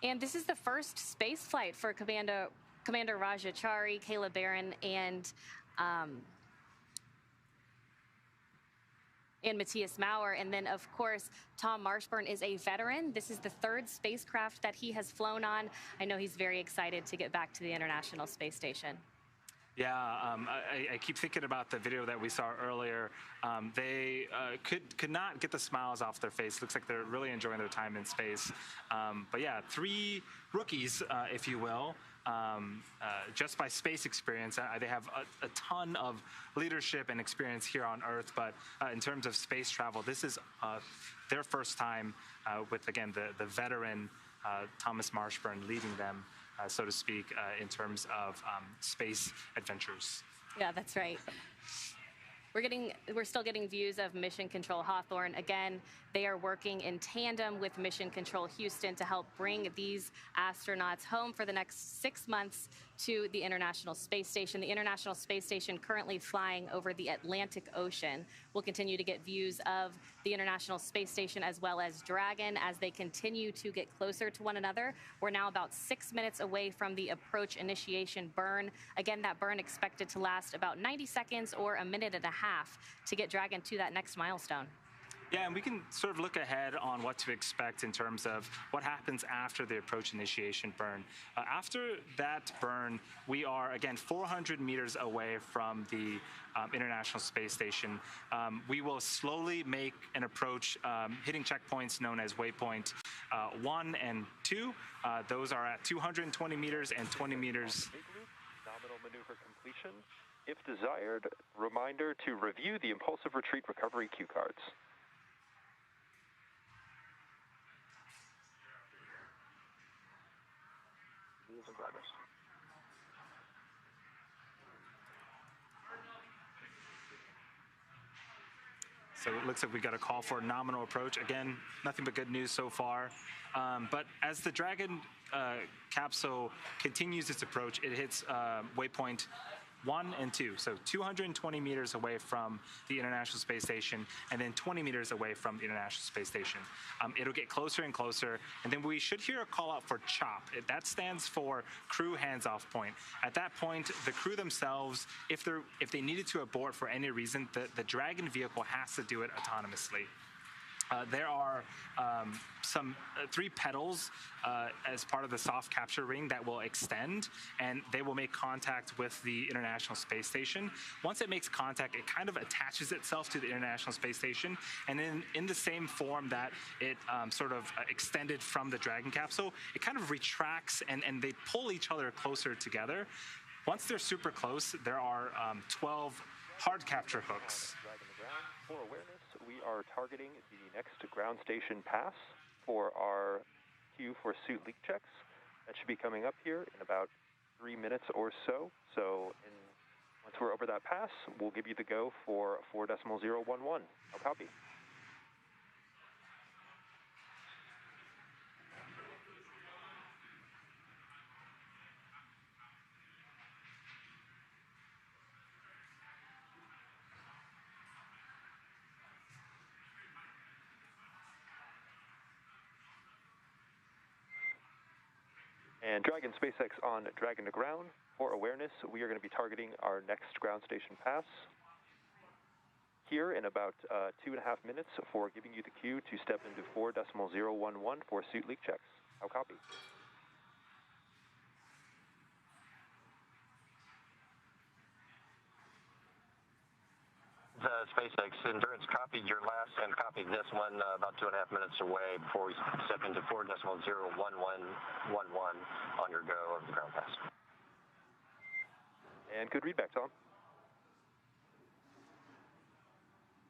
And this is the first space flight for Commander Rajachari, Caleb Barron, and Matthias Maurer. And then, of course, Tom Marshburn is a veteran. This is the third spacecraft that he has flown on. I know he's very excited to get back to the International Space Station. Yeah, I keep thinking about the video that we saw earlier. They could not get the smiles off their face. Looks like they're really enjoying their time in space. But yeah, 3 rookies, if you will, just by space experience. They have a ton of leadership and experience here on Earth, but in terms of space travel, this is their first time with, again, the veteran Thomas Marshburn leading them, so to speak, in terms of space adventures. Yeah, that's right. We're still getting views of Mission Control Hawthorne. Again, they are working in tandem with Mission Control Houston to help bring these astronauts home for the next 6 months to the International Space Station. The International Space Station currently flying over the Atlantic Ocean. We'll continue to get views of the International Space Station as well as Dragon as they continue to get closer to one another. We're now about 6 minutes away from the approach initiation burn. Again, that burn expected to last about 90 seconds or a minute and a half to get Dragon to that next milestone. Yeah, and we can sort of look ahead on what to expect in terms of what happens after the approach initiation burn. After that burn, we are, again, 400 meters away from the International Space Station. We will slowly make an approach, hitting checkpoints known as waypoint 1 and 2. Those are at 220 meters and 20 meters. Nominal maneuver completion. If desired, reminder to review the impulsive retreat recovery cue cards. So it looks like we got a call for a nominal approach. Again, nothing but good news so far. But as the Dragon capsule continues its approach, it hits waypoint 1 and 2, so 220 meters away from the International Space Station, and then 20 meters away from the International Space Station. It'll get closer and closer, and then we should hear a call out for CHOP. That stands for Crew Hands-Off Point. At that point, the crew themselves, if they needed to abort for any reason, the Dragon vehicle has to do it autonomously. There are some 3 pedals as part of the soft capture ring that will extend, and they will make contact with the International Space Station. Once it makes contact, it kind of attaches itself to the International Space Station, and then in the same form that it sort of extended from the Dragon capsule, it kind of retracts, and they pull each other closer together. Once they're super close, there are 12 hard capture hooks. For awareness, we are targeting the next ground station pass for our queue for suit leak checks. That should be coming up here in about 3 minutes or so. So once we're over that pass, we'll give you the go for 4.011. I'll copy. And Dragon SpaceX on Dragon to ground. For awareness, we are going to be targeting our next ground station pass here in about 2.5 minutes for giving you the cue to step into 4.011 for suit leak checks. I'll copy. SpaceX Endurance copied your last and copied this one about 2.5 minutes away before we step into 4.01111 on your go of the ground pass. And good readback, Tom.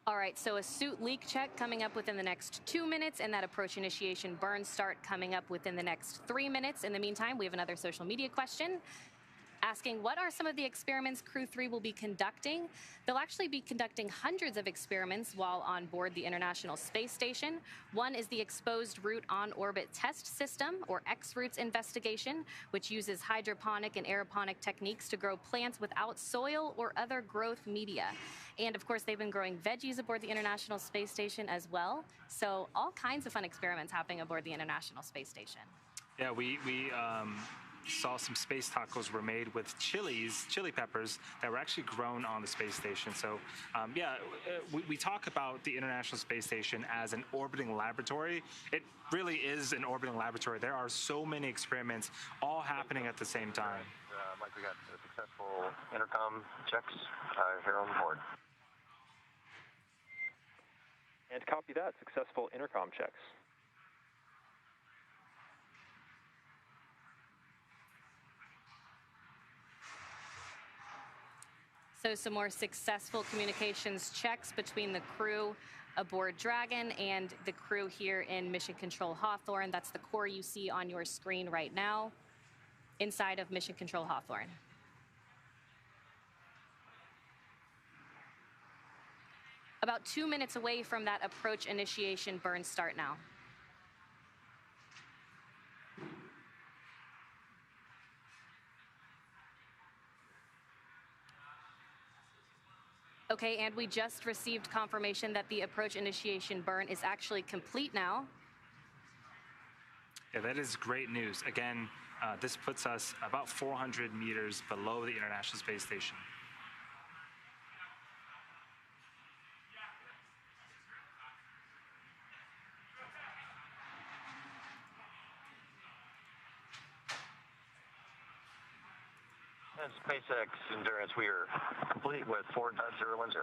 All right, so a suit leak check coming up within the next 2 minutes, and that approach initiation burn start coming up within the next 3 minutes. In the meantime, we have another social media question asking what are some of the experiments Crew-3 will be conducting. They'll actually be conducting hundreds of experiments while on board the International Space Station. One is the Exposed Root On-Orbit Test System, or X-Roots investigation, which uses hydroponic and aeroponic techniques to grow plants without soil or other growth media. And of course, they've been growing veggies aboard the International Space Station as well. So all kinds of fun experiments happening aboard the International Space Station. Yeah, we saw some space tacos were made with chili peppers that were actually grown on the space station. So we talk about the International Space Station as an orbiting laboratory. It really is an orbiting laboratory. There are so many experiments all happening at the same time. Mike, we got successful intercom checks here on board. And copy that, successful intercom checks. So some more successful communications checks between the crew aboard Dragon and the crew here in Mission Control Hawthorne. That's the core you see on your screen right now inside of Mission Control Hawthorne. About 2 minutes away from that approach initiation burn start now. Okay, and we just received confirmation that the approach initiation burn is actually complete now. Yeah, that is great news. Again, this puts us about 400 meters below the International Space Station. And SpaceX Endurance, we are complete with 4.010.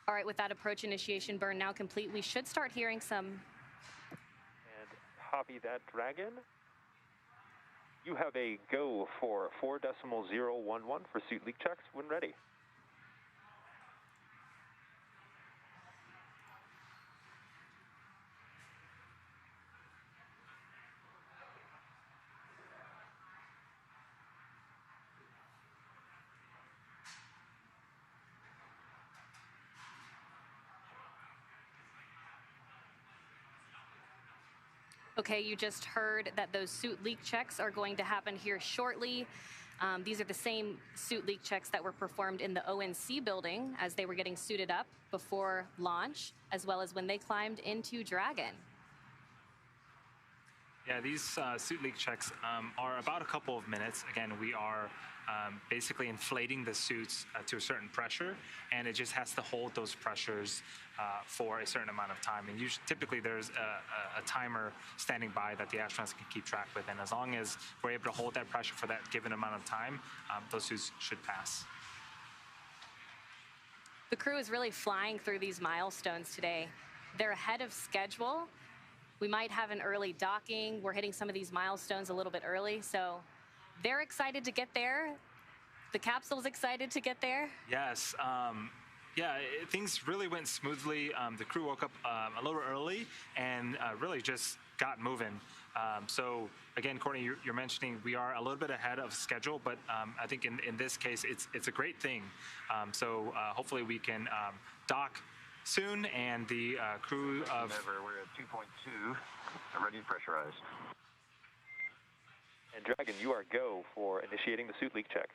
All right, with that approach initiation burn now complete, we should start hearing some. And copy that, Dragon. You have a go for 4.011 for suit leak checks when ready. Okay, you just heard that those suit leak checks are going to happen here shortly. These are the same suit leak checks that were performed in the ONC building as they were getting suited up before launch, as well as when they climbed into Dragon. Yeah, these suit leak checks are about a couple of minutes. Again, we are basically inflating the suits to a certain pressure, and it just has to hold those pressures for a certain amount of time. And usually, typically, there's a timer standing by that the astronauts can keep track with, and as long as we're able to hold that pressure for that given amount of time, those suits should pass. The crew is really flying through these milestones today. They're ahead of schedule. We might have an early docking. We're hitting some of these milestones a little bit early, so they're excited to get there. The capsule's excited to get there. Yes. Things really went smoothly. The crew woke up a little early and really just got moving. So again, Courtney, you're mentioning we are a little bit ahead of schedule, but I think in this case, it's a great thing. So hopefully we can dock soon, and the crew of... We're at 2.2, ready pressurized. And Dragon, you are go for initiating the suit leak check.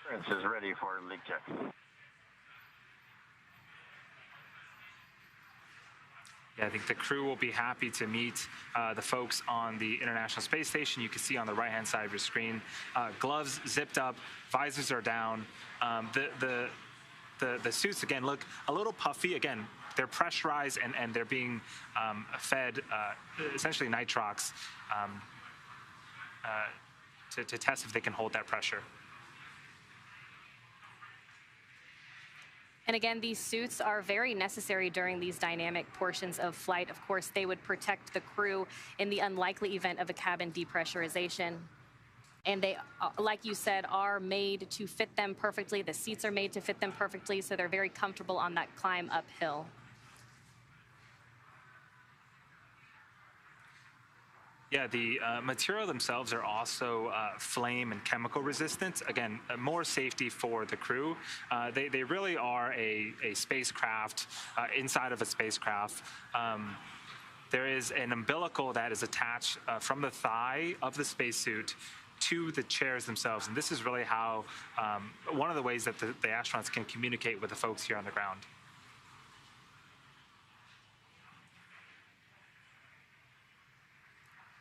Endurance is ready for leak check. Yeah, I think the crew will be happy to meet the folks on the International Space Station. You can see on the right-hand side of your screen, gloves zipped up, visors are down. The suits, again, look a little puffy. Again, they're pressurized and they're being fed essentially nitrox to test if they can hold that pressure. And again, these suits are very necessary during these dynamic portions of flight. Of course, they would protect the crew in the unlikely event of a cabin depressurization. And they, like you said, are made to fit them perfectly. The seats are made to fit them perfectly, so they're very comfortable on that climb uphill. Yeah, the material themselves are also flame and chemical resistant. Again, more safety for the crew. They really are a spacecraft inside of a spacecraft. There is an umbilical that is attached from the thigh of the spacesuit to the chairs themselves. And this is really how, one of the ways that the astronauts can communicate with the folks here on the ground.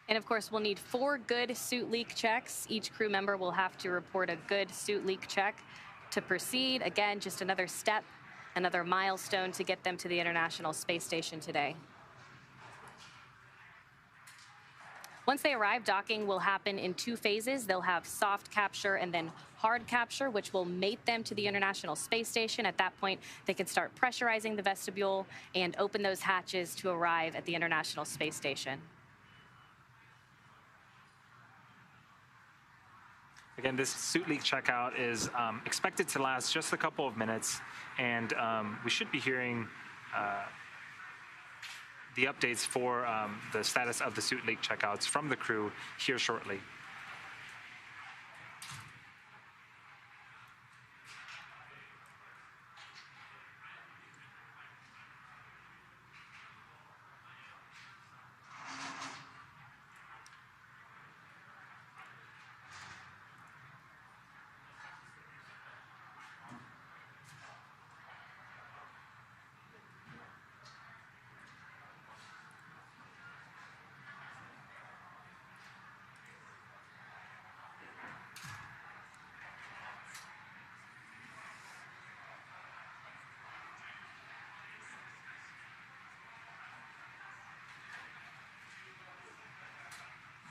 And of course, we'll need 4 good suit leak checks. Each crew member will have to report a good suit leak check to proceed. Again, just another step, another milestone to get them to the International Space Station today. Once they arrive, docking will happen in 2 phases. They'll have soft capture and then hard capture, which will mate them to the International Space Station. At that point, they can start pressurizing the vestibule and open those hatches to arrive at the International Space Station. Again, this suit leak checkout is expected to last just a couple of minutes, and we should be hearing the updates for the status of the suit leak checkouts from the crew here shortly.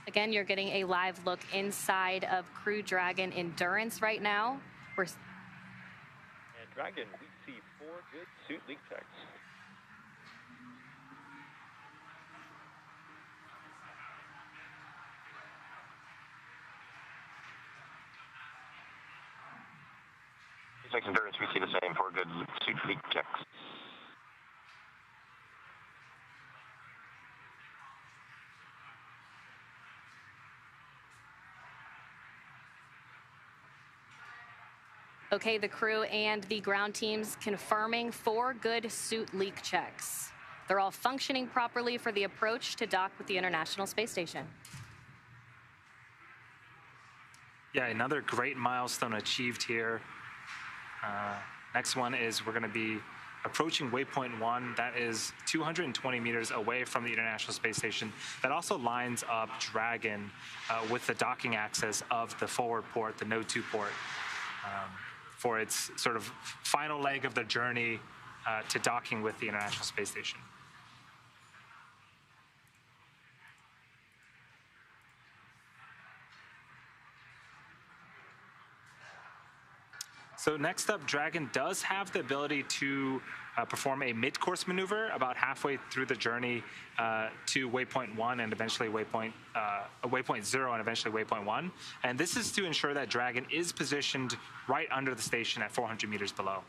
Again, you're getting a live look inside of Crew Dragon Endurance right now. And Dragon, we see 4 good suit leak checks. SpaceX Endurance, we see the same, 4 good suit leak checks. Okay, the crew and the ground teams confirming 4 good suit leak checks. They're all functioning properly for the approach to dock with the International Space Station. Yeah, another great milestone achieved here. Next one is we're going to be approaching waypoint 1. That is 220 meters away from the International Space Station. That also lines up Dragon with the docking access of the forward port, the Node 2 port, for its sort of final leg of the journey to docking with the International Space Station. So next up, Dragon does have the ability to perform a mid-course maneuver about halfway through the journey to waypoint 1 and eventually waypoint 0 and eventually waypoint 1. And this is to ensure that Dragon is positioned right under the station at 400 meters below.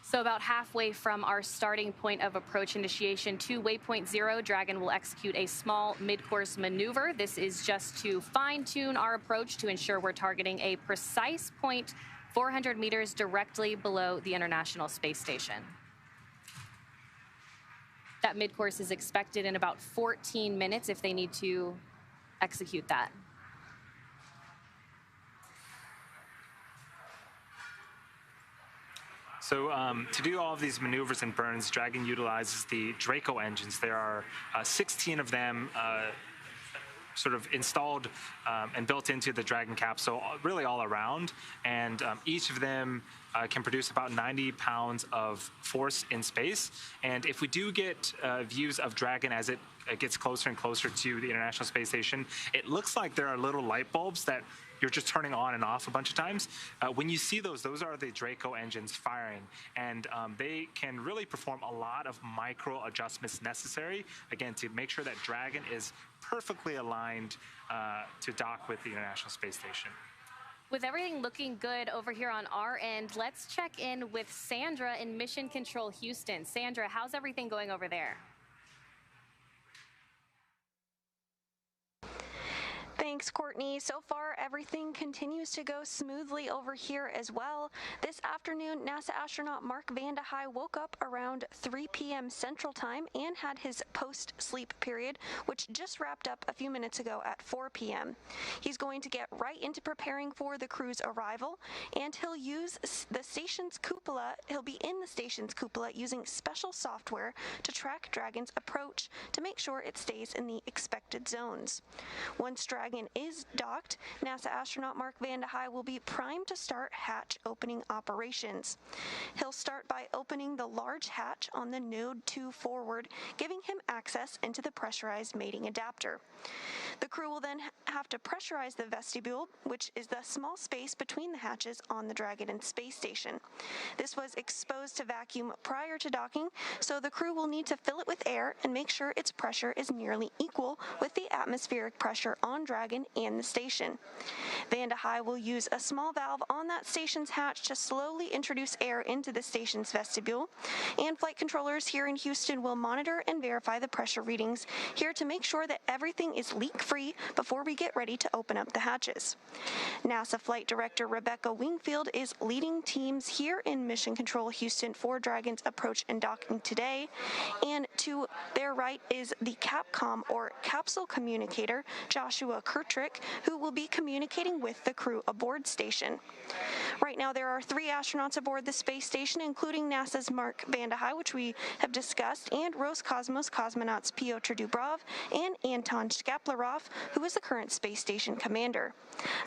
So about halfway from our starting point of approach initiation to waypoint 0, Dragon will execute a small mid-course maneuver. This is just to fine-tune our approach to ensure we're targeting a precise point 400 meters directly below the International Space Station. That mid-course is expected in about 14 minutes if they need to execute that. So to do all of these maneuvers and burns, Dragon utilizes the Draco engines. There are 16 of them sort of installed and built into the Dragon capsule really all around, and each of them can produce about 90 pounds of force in space. And if we do get views of Dragon as it gets closer and closer to the International Space Station, it looks like there are little light bulbs that you're just turning on and off a bunch of times. When you see those are the Draco engines firing, and they can really perform a lot of micro adjustments necessary, again, to make sure that Dragon is perfectly aligned to dock with the International Space Station. With everything looking good over here on our end, let's check in with Sandra in Mission Control Houston. Sandra, how's everything going over there? Thanks, Courtney. So far, everything continues to go smoothly over here as well. This afternoon, NASA astronaut Mark Vande Hei woke up around 3 p.m. Central Time and had his post-sleep period, which just wrapped up a few minutes ago at 4 p.m. He's going to get right into preparing for the crew's arrival, and he'll use the station's cupola. He'll be in the station's cupola using special software to track Dragon's approach to make sure it stays in the expected zones. Once Dragon is docked, NASA astronaut Mark Vande Hei will be primed to start hatch opening operations. He'll start by opening the large hatch on the Node 2 forward, giving him access into the pressurized mating adapter. The crew will then have to pressurize the vestibule, which is the small space between the hatches on the Dragon and space station. This was exposed to vacuum prior to docking, so the crew will need to fill it with air and make sure its pressure is nearly equal with the atmospheric pressure on Dragon and the station. Vande Hei will use a small valve on that station's hatch to slowly introduce air into the station's vestibule, and flight controllers here in Houston will monitor and verify the pressure readings here to make sure that everything is leak-free before we get ready to open up the hatches. NASA Flight Director Rebecca Wingfield is leading teams here in Mission Control Houston for Dragon's approach and docking today, and to their right is the Capcom, or capsule communicator, Joshua Kurtrick, who will be communicating with the crew aboard station. Right now, there are 3 astronauts aboard the space station, including NASA's Mark Vande Hei, which we have discussed, and Roscosmos cosmonauts Pyotr Dubrov and Anton Shkaplerov, who is the current space station commander.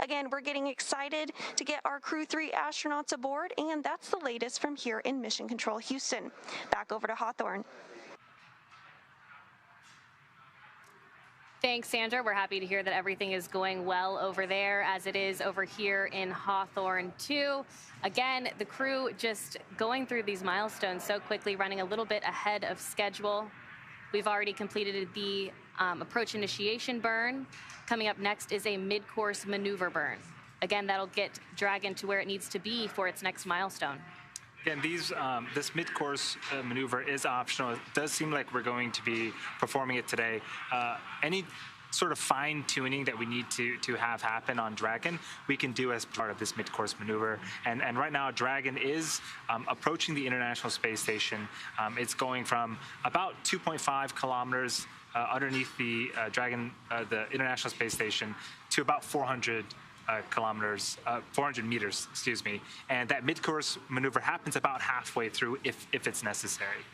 Again, we're getting excited to get our Crew-3 astronauts aboard, and that's the latest from here in Mission Control Houston. Back over to Hawthorne. Thanks, Sandra. We're happy to hear that everything is going well over there as it is over here in Hawthorne, too. Again, the crew just going through these milestones so quickly, running a little bit ahead of schedule. We've already completed the approach initiation burn. Coming up next is a mid-course maneuver burn. Again, that'll get Dragon to where it needs to be for its next milestone. Again, this mid-course maneuver is optional. It does seem like we're going to be performing it today. Any sort of fine-tuning that we need to have happen on Dragon, we can do as part of this mid-course maneuver. And right now, Dragon is approaching the International Space Station. It's going from about 2.5 kilometers underneath the Dragon, the International Space Station, to about 400 meters, excuse me. And that mid-course maneuver happens about halfway through if it's necessary.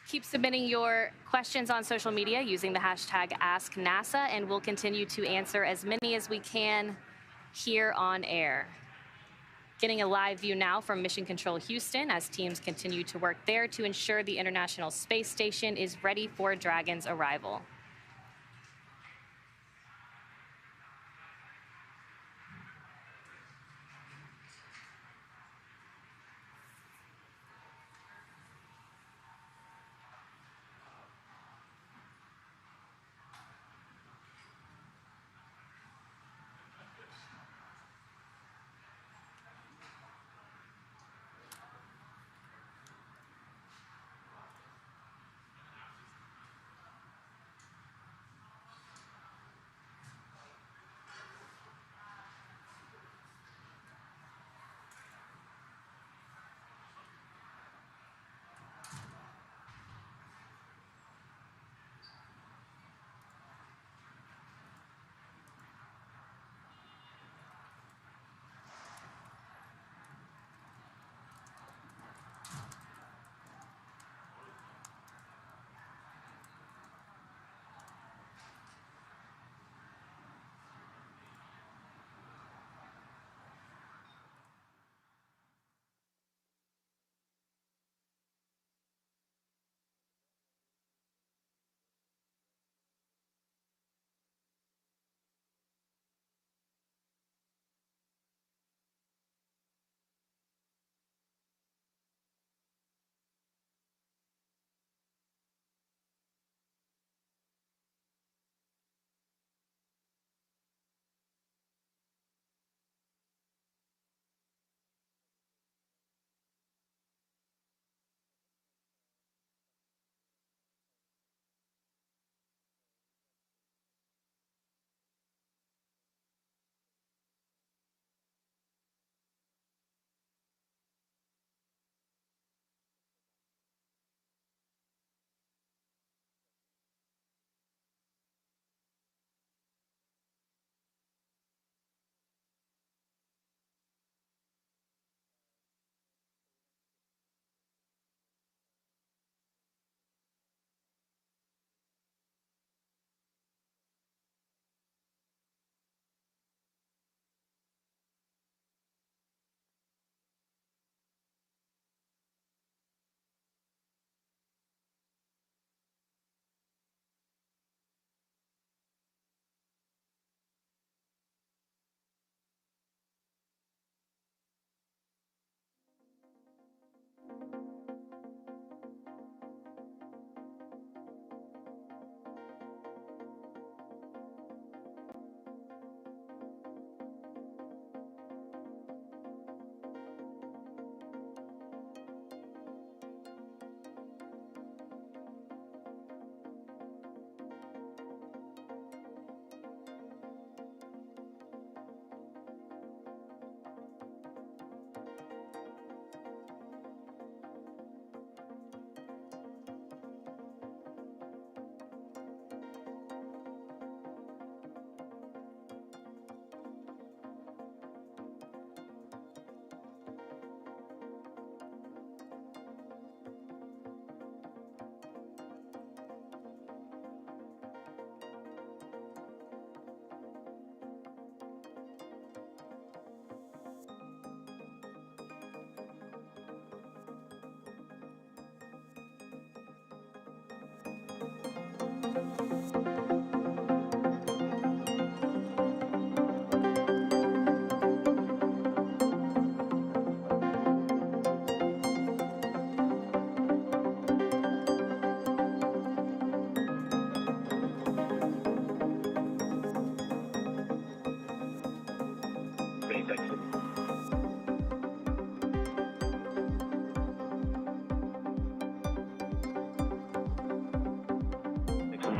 Keep submitting your questions on social media using the hashtag AskNASA, and we'll continue to answer as many as we can here on air. Getting a live view now from Mission Control Houston as teams continue to work there to ensure the International Space Station is ready for Dragon's arrival.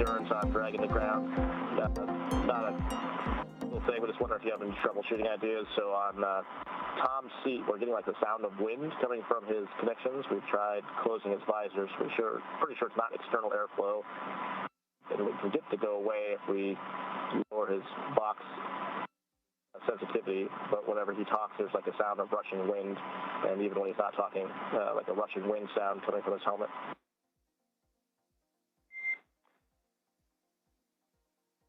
endurance on dragging the ground. Not a little thing, but just wondering if you have any troubleshooting ideas. So on Tom's seat, we're getting like the sound of wind coming from his connections. We've tried closing his visors. Pretty sure it's not external airflow. And we can get to go away if we lower his box sensitivity, but whenever he talks, there's like a sound of rushing wind, and even when he's not talking, like a rushing wind sound coming from his helmet.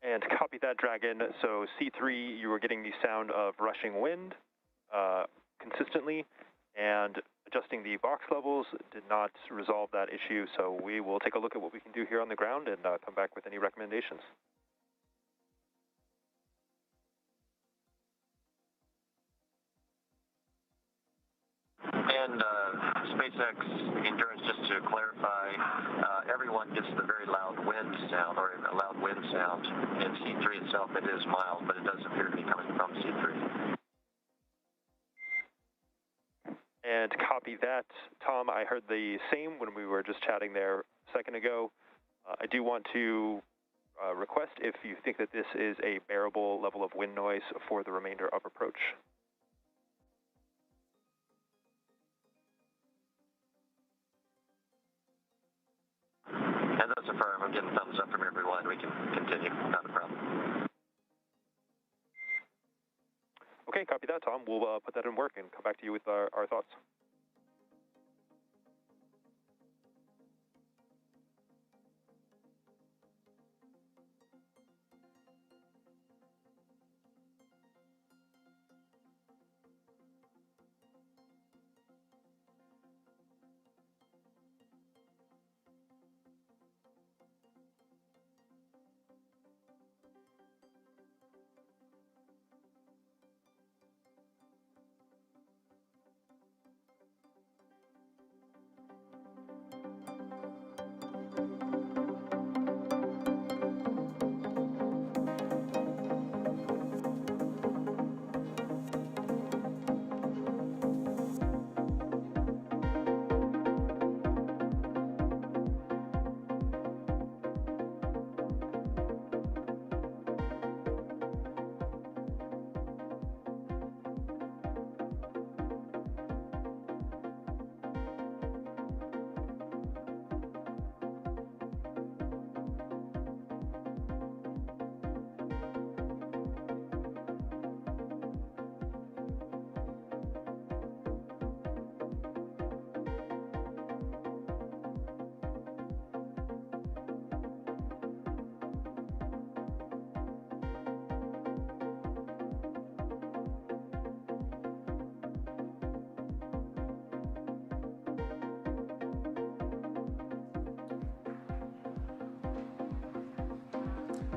And copy that, Dragon. So C3, you were getting the sound of rushing wind consistently, and adjusting the box levels did not resolve that issue, so we will take a look at what we can do here on the ground and come back with any recommendations. And SpaceX endurance, just to clarify, everyone gets the very loud wind sound, or a loud wind sound. In C3 itself, it is mild, but it does appear to be coming from C3. And copy that. Tom, I heard the same when we were just chatting there a second ago. I do want to request if you think that this is a bearable level of wind noise for the remainder of approach. And that's affirmed. I'm getting thumbs up from everyone. We can continue. Not a problem. Okay, copy that, Tom. We'll put that in work and come back to you with our thoughts.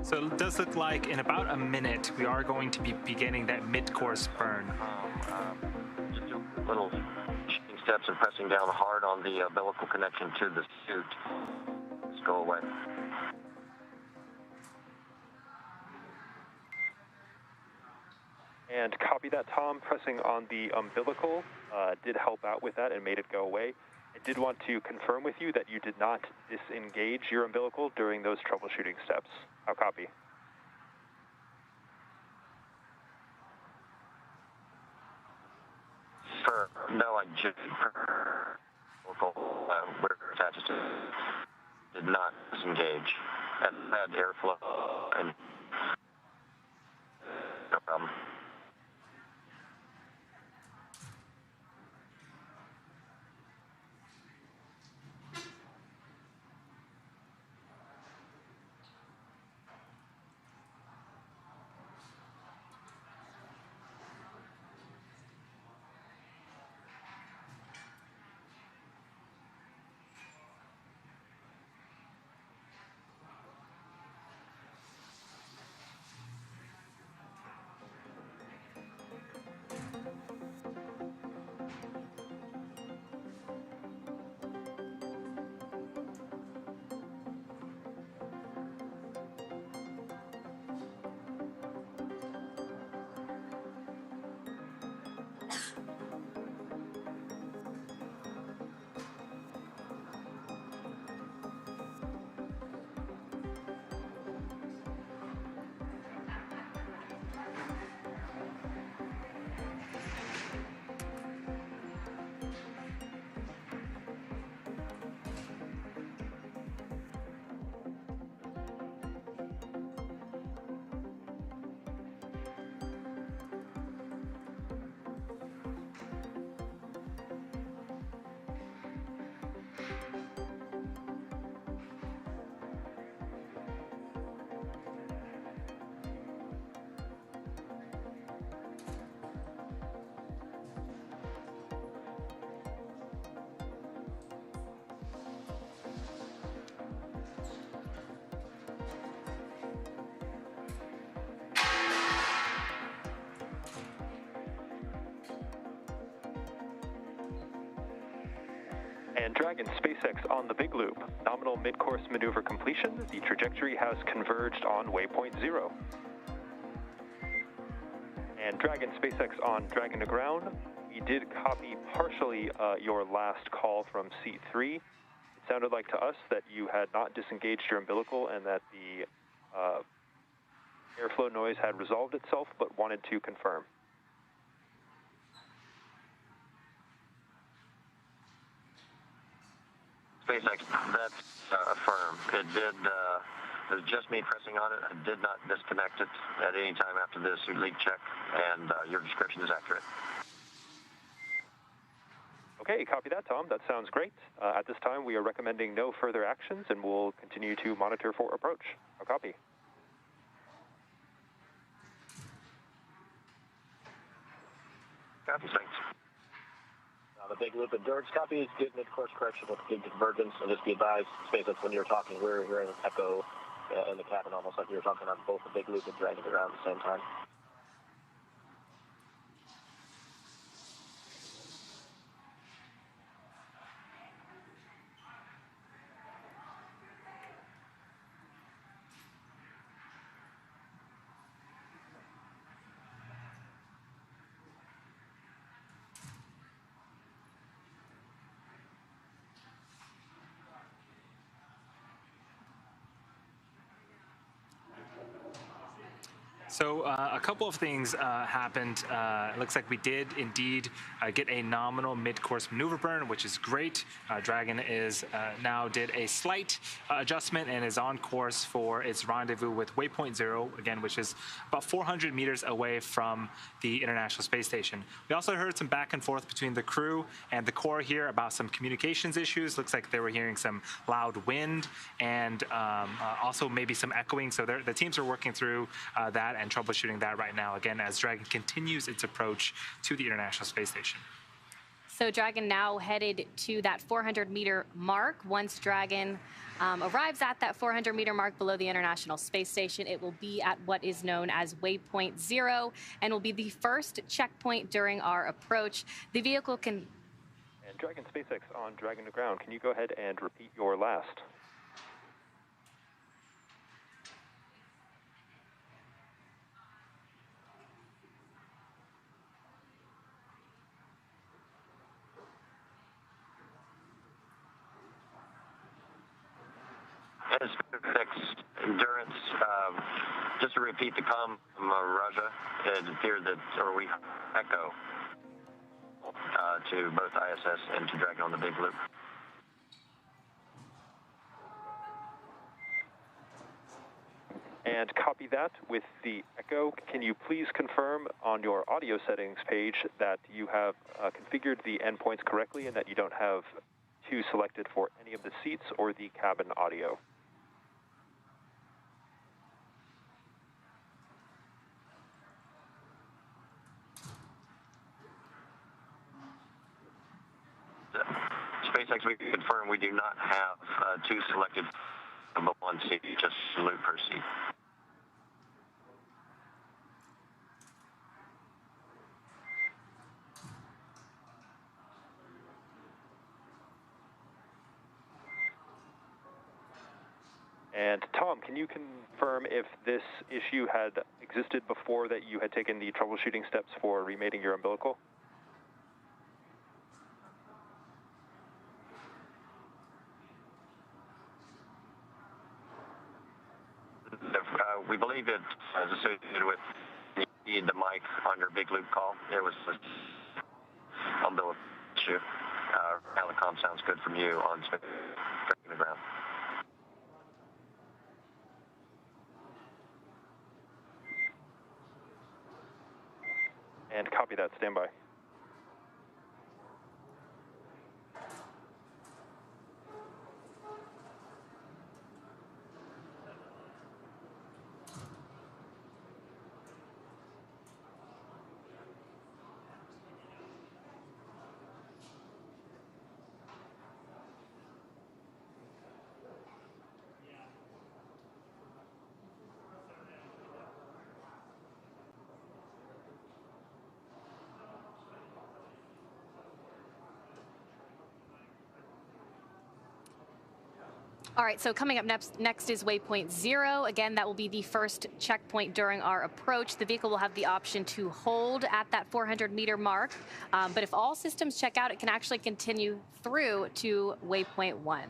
So it does look like in about a minute we are going to be beginning that mid-course burn. Just do little shifting steps and pressing down hard on the umbilical connection to the suit. Just go away. And copy that, Tom. Pressing on the umbilical did help out with that and made it go away. I did want to confirm with you that you did not disengage your umbilical during those troubleshooting steps. I'll copy. No, I just where it attaches to did not disengage. And had airflow and no problem. And Dragon SpaceX on the big loop. Nominal mid-course maneuver completion. The trajectory has converged on waypoint 0. And Dragon SpaceX on Dragon to ground. We did copy partially your last call from seat 3. It sounded like to us that you had not disengaged your umbilical and that the airflow noise had resolved itself, but wanted to confirm. SpaceX, that's affirmed. It was just me pressing on it. I did not disconnect it at any time after the suit leak check, and your description is accurate. Okay, copy that, Tom. That sounds great. At this time, we are recommending no further actions, and we'll continue to monitor for approach. I'll copy. Copy, thanks. The big loop endurance copy is good mid-course correction with big convergence. And just be advised, SpaceX, when you're talking, we're hearing an echo in the cabin, almost like you were talking on both the big loop and Dragon around at the same time. So a couple of things happened. It looks like we did indeed get a nominal mid-course maneuver burn, which is great. Dragon is now did a slight adjustment and is on course for its rendezvous with waypoint 0, again, which is about 400 meters away from the International Space Station. We also heard some back and forth between the crew and the core here about some communications issues. Looks like they were hearing some loud wind and also maybe some echoing. So the teams are working through that and troubleshooting that right now, again, as Dragon continues its approach to the International Space Station. So Dragon now headed to that 400-meter mark. Once Dragon arrives at that 400-meter mark below the International Space Station, it will be at what is known as waypoint 0 and will be the first checkpoint during our approach. The vehicle can... And Dragon SpaceX on Dragon to ground, can you go ahead and repeat your last? SpaceX endurance, just to repeat the comm from Raja, it appeared that, or we echo to both ISS and to Dragon on the big loop. And copy that with the echo. Can you please confirm on your audio settings page that you have configured the endpoints correctly and that you don't have 2 selected for any of the seats or the cabin audio? SpaceX, we confirm we do not have 2 selected, but 1 seat, just salute per seat. And Tom, can you confirm if this issue had existed before that you had taken the troubleshooting steps for remating your umbilical? We believe it is associated with the mic on your big loop call. It was the umbilical issue. Alicom sounds good from you on the ground. And copy that. Stand by. All right, so coming up next is waypoint 0. Again, that will be the first checkpoint during our approach. The vehicle will have the option to hold at that 400-meter mark, but if all systems check out, it can actually continue through to waypoint 1.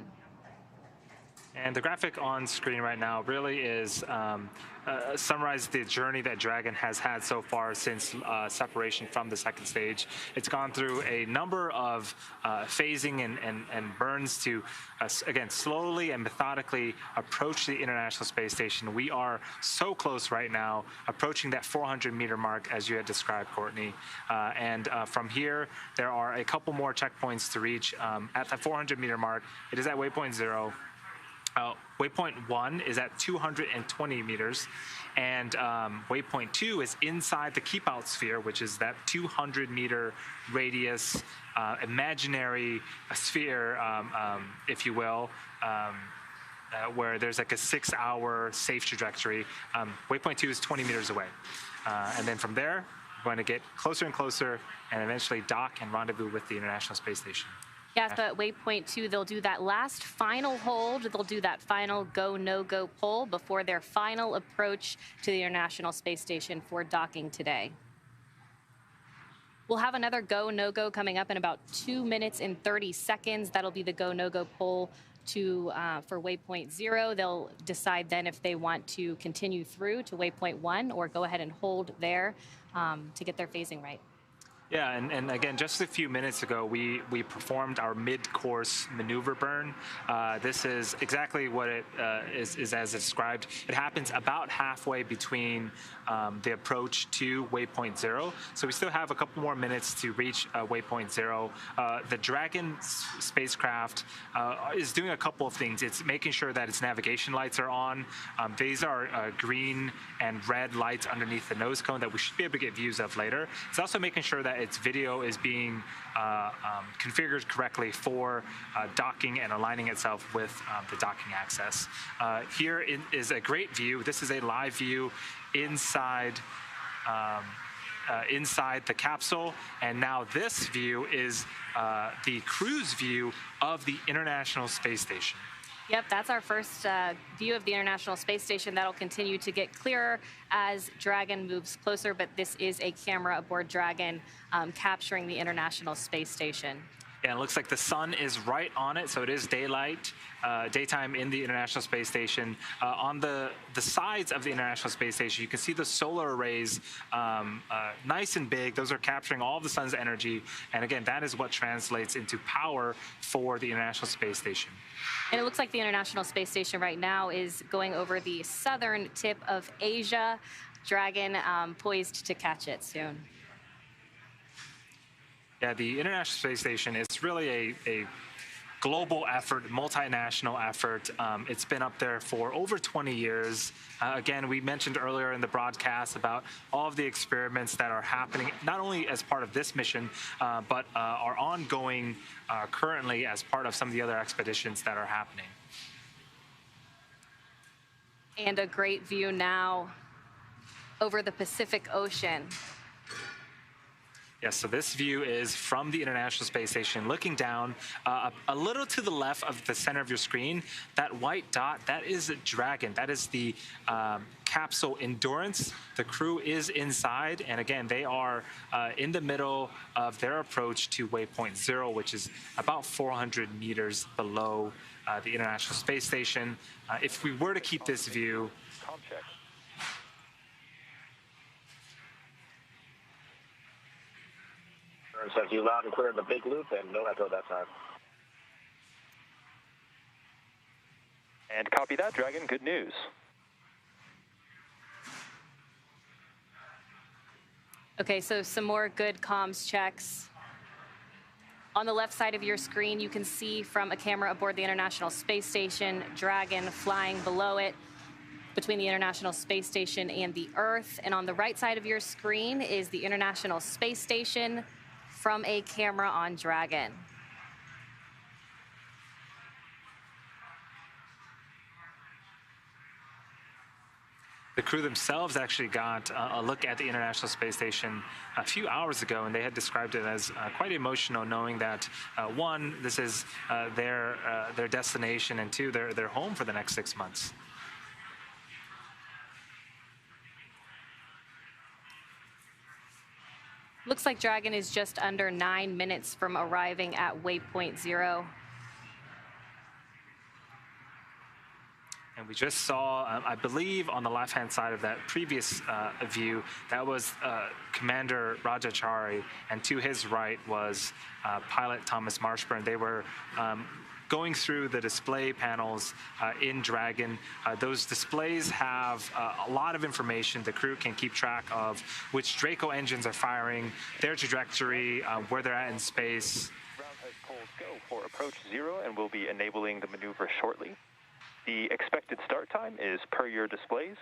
And the graphic on screen right now really is summarize the journey that Dragon has had so far since separation from the second stage. It's gone through a number of phasing and burns to, again, slowly and methodically approach the International Space Station. We are so close right now, approaching that 400-meter mark, as you had described, Courtney. And from here, there are a couple more checkpoints to reach. At the 400-meter mark, it is at waypoint 0. Waypoint 1 is at 220 meters, and waypoint 2 is inside the keep-out sphere, which is that 200-meter radius imaginary sphere, if you will, where there's like a 6-hour safe trajectory. Waypoint 2 is 20 meters away. And then from there, we're going to get closer and closer and eventually dock and rendezvous with the International Space Station. Yeah, so at waypoint 2, they'll do that last final hold. They'll do that final go, no-go pull before their final approach to the International Space Station for docking today. We'll have another go, no-go coming up in about 2 minutes and 30 seconds. That'll be the go, no-go pull for waypoint 0. They'll decide then if they want to continue through to waypoint 1 or go ahead and hold there to get their phasing right. Yeah, and again, just a few minutes ago, we performed our mid-course maneuver burn. This is exactly what it is as described. It happens about halfway between the approach to waypoint 0. So we still have a couple more minutes to reach waypoint 0. The Dragon spacecraft is doing a couple of things. It's making sure that its navigation lights are on. These are green and red lights underneath the nose cone that we should be able to get views of later. It's also making sure that its video is being configured correctly for docking and aligning itself with the docking access. Here is a great view. This is a live view inside inside the capsule, and now this view is the cruise view of the International Space Station. Yep, that's our first view of the International Space Station. That'll continue to get clearer as Dragon moves closer, but this is a camera aboard Dragon capturing the International Space Station. Yeah, it looks like the sun is right on it, so it is daylight, daytime in the International Space Station. On the sides of the International Space Station, you can see the solar arrays nice and big. Those are capturing all of the sun's energy, and again, that is what translates into power for the International Space Station. And it looks like the International Space Station right now is going over the southern tip of Asia. Dragon poised to catch it soon. Yeah, the International Space Station is really a global effort, multinational effort. It's been up there for over 20 years. Again, we mentioned earlier in the broadcast about all of the experiments that are happening, not only as part of this mission, but are ongoing currently as part of some of the other expeditions that are happening. And a great view now over the Pacific Ocean. Yes, so this view is from the International Space Station, looking down a little to the left of the center of your screen. That white dot, that is Dragon. That is the capsule Endurance. The crew is inside, and again, they are in the middle of their approach to waypoint 0, which is about 400 meters below the International Space Station. If we were to keep this view, says you loud and clear in the big loop, and no echo that time. And copy that, Dragon. Good news. Okay, so some more good comms checks. On the left side of your screen, you can see from a camera aboard the International Space Station, Dragon flying below it between the International Space Station and the Earth. And on the right side of your screen is the International Space Station from a camera on Dragon. The crew themselves actually got a look at the International Space Station a few hours ago, and they had described it as quite emotional, knowing that one, this is their destination, and two, their home for the next 6 months. Looks like Dragon is just under 9 minutes from arriving at waypoint 0. And we just saw, I believe, on the left-hand side of that previous view, that was Commander Rajachari, and to his right was pilot Thomas Marshburn. They were going through the display panels in Dragon. Those displays have a lot of information. The crew can keep track of which Draco engines are firing, their trajectory, where they're at in space. Ground height polls go for approach 0, and we'll be enabling the maneuver shortly. The expected start time is per your displays.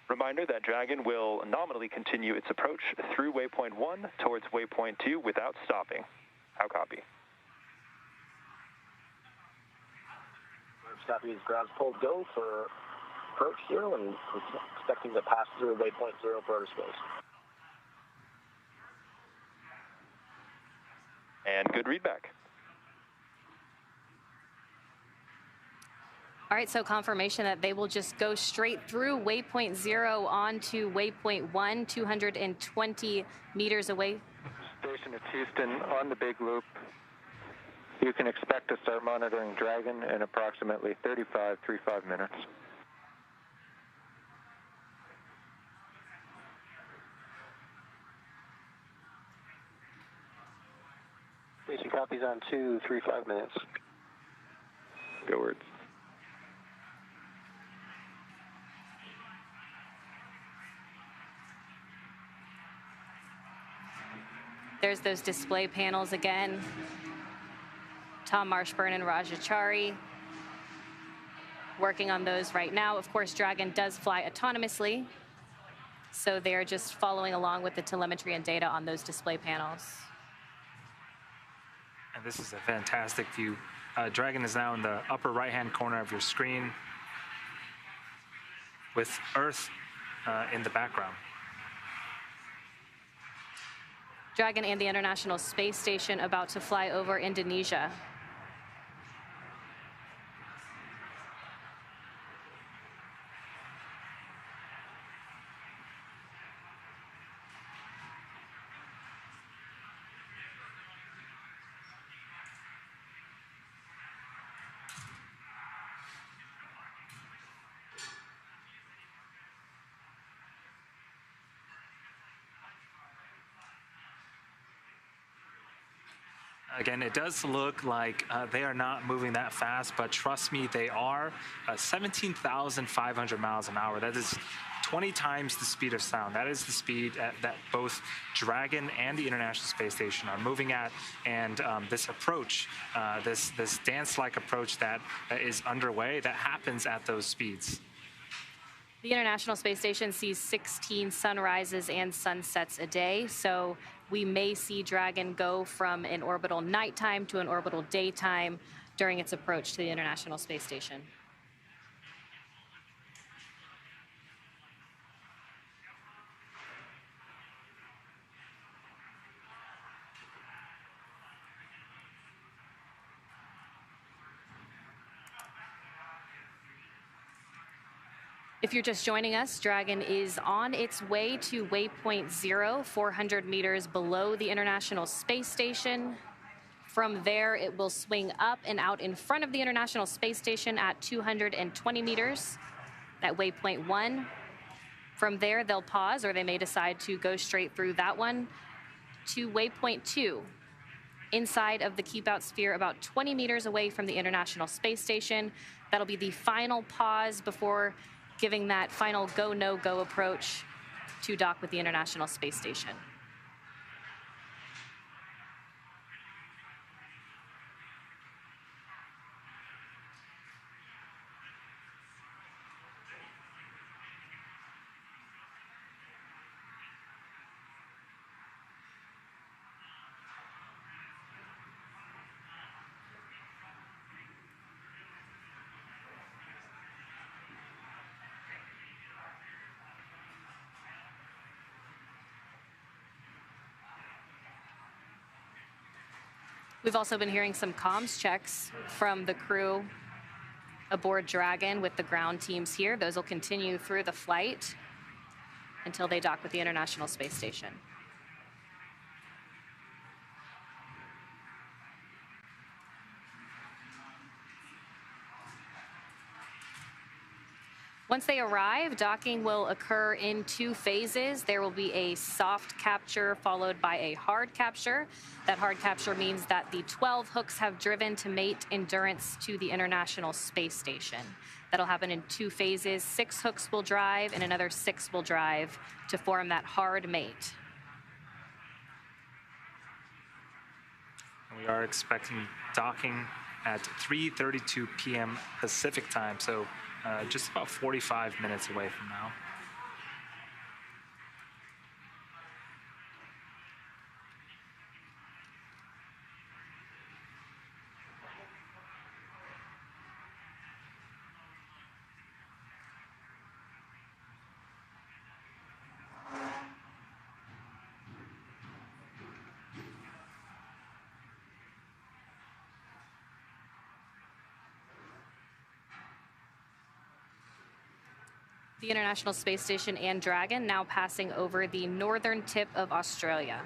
Reminder that Dragon will nominally continue its approach through waypoint 1 towards waypoint 2 without stopping. How copy? Copy is ground polls go for approach 0, and we're expecting to pass through waypoint 0 for our displays. And good readback. All right, so confirmation that they will just go straight through waypoint 0 onto waypoint 1, 220 meters away. Station, it's Houston on the big loop. You can expect to start monitoring Dragon in approximately 35 minutes. Station copies on 235 minutes. Go words. There's those display panels again. Tom Marshburn and Rajachari working on those right now. Of course, Dragon does fly autonomously, so they're just following along with the telemetry and data on those display panels. And this is a fantastic view. Dragon is now in the upper right-hand corner of your screen with Earth in the background. Dragon and the International Space Station about to fly over Indonesia. Again, it does look like they are not moving that fast, but trust me, they are. 17,500 miles an hour. That is 20 times the speed of sound. That is the speed that both Dragon and the International Space Station are moving at. And this approach, this dance-like approach that is underway, that happens at those speeds. The International Space Station sees 16 sunrises and sunsets a day, so we may see Dragon go from an orbital nighttime to an orbital daytime during its approach to the International Space Station. If you're just joining us, Dragon is on its way to waypoint 0, 400 meters below the International Space Station. From there, it will swing up and out in front of the International Space Station at 220 meters at waypoint 1. From there, they'll pause, or they may decide to go straight through that one to waypoint 2, inside of the keep-out sphere about 20 meters away from the International Space Station. That'll be the final pause before giving that final go, no-go approach to dock with the International Space Station. We've also been hearing some comms checks from the crew aboard Dragon with the ground teams here. Those will continue through the flight until they dock with the International Space Station. Once they arrive, docking will occur in 2 phases. There will be a soft capture followed by a hard capture. That hard capture means that the 12 hooks have driven to mate Endurance to the International Space Station. That'll happen in 2 phases. 6 hooks will drive and another 6 will drive to form that hard mate. We are expecting docking at 3:32 p.m. Pacific time, so just about 45 minutes away from now. The International Space Station and Dragon now passing over the northern tip of Australia.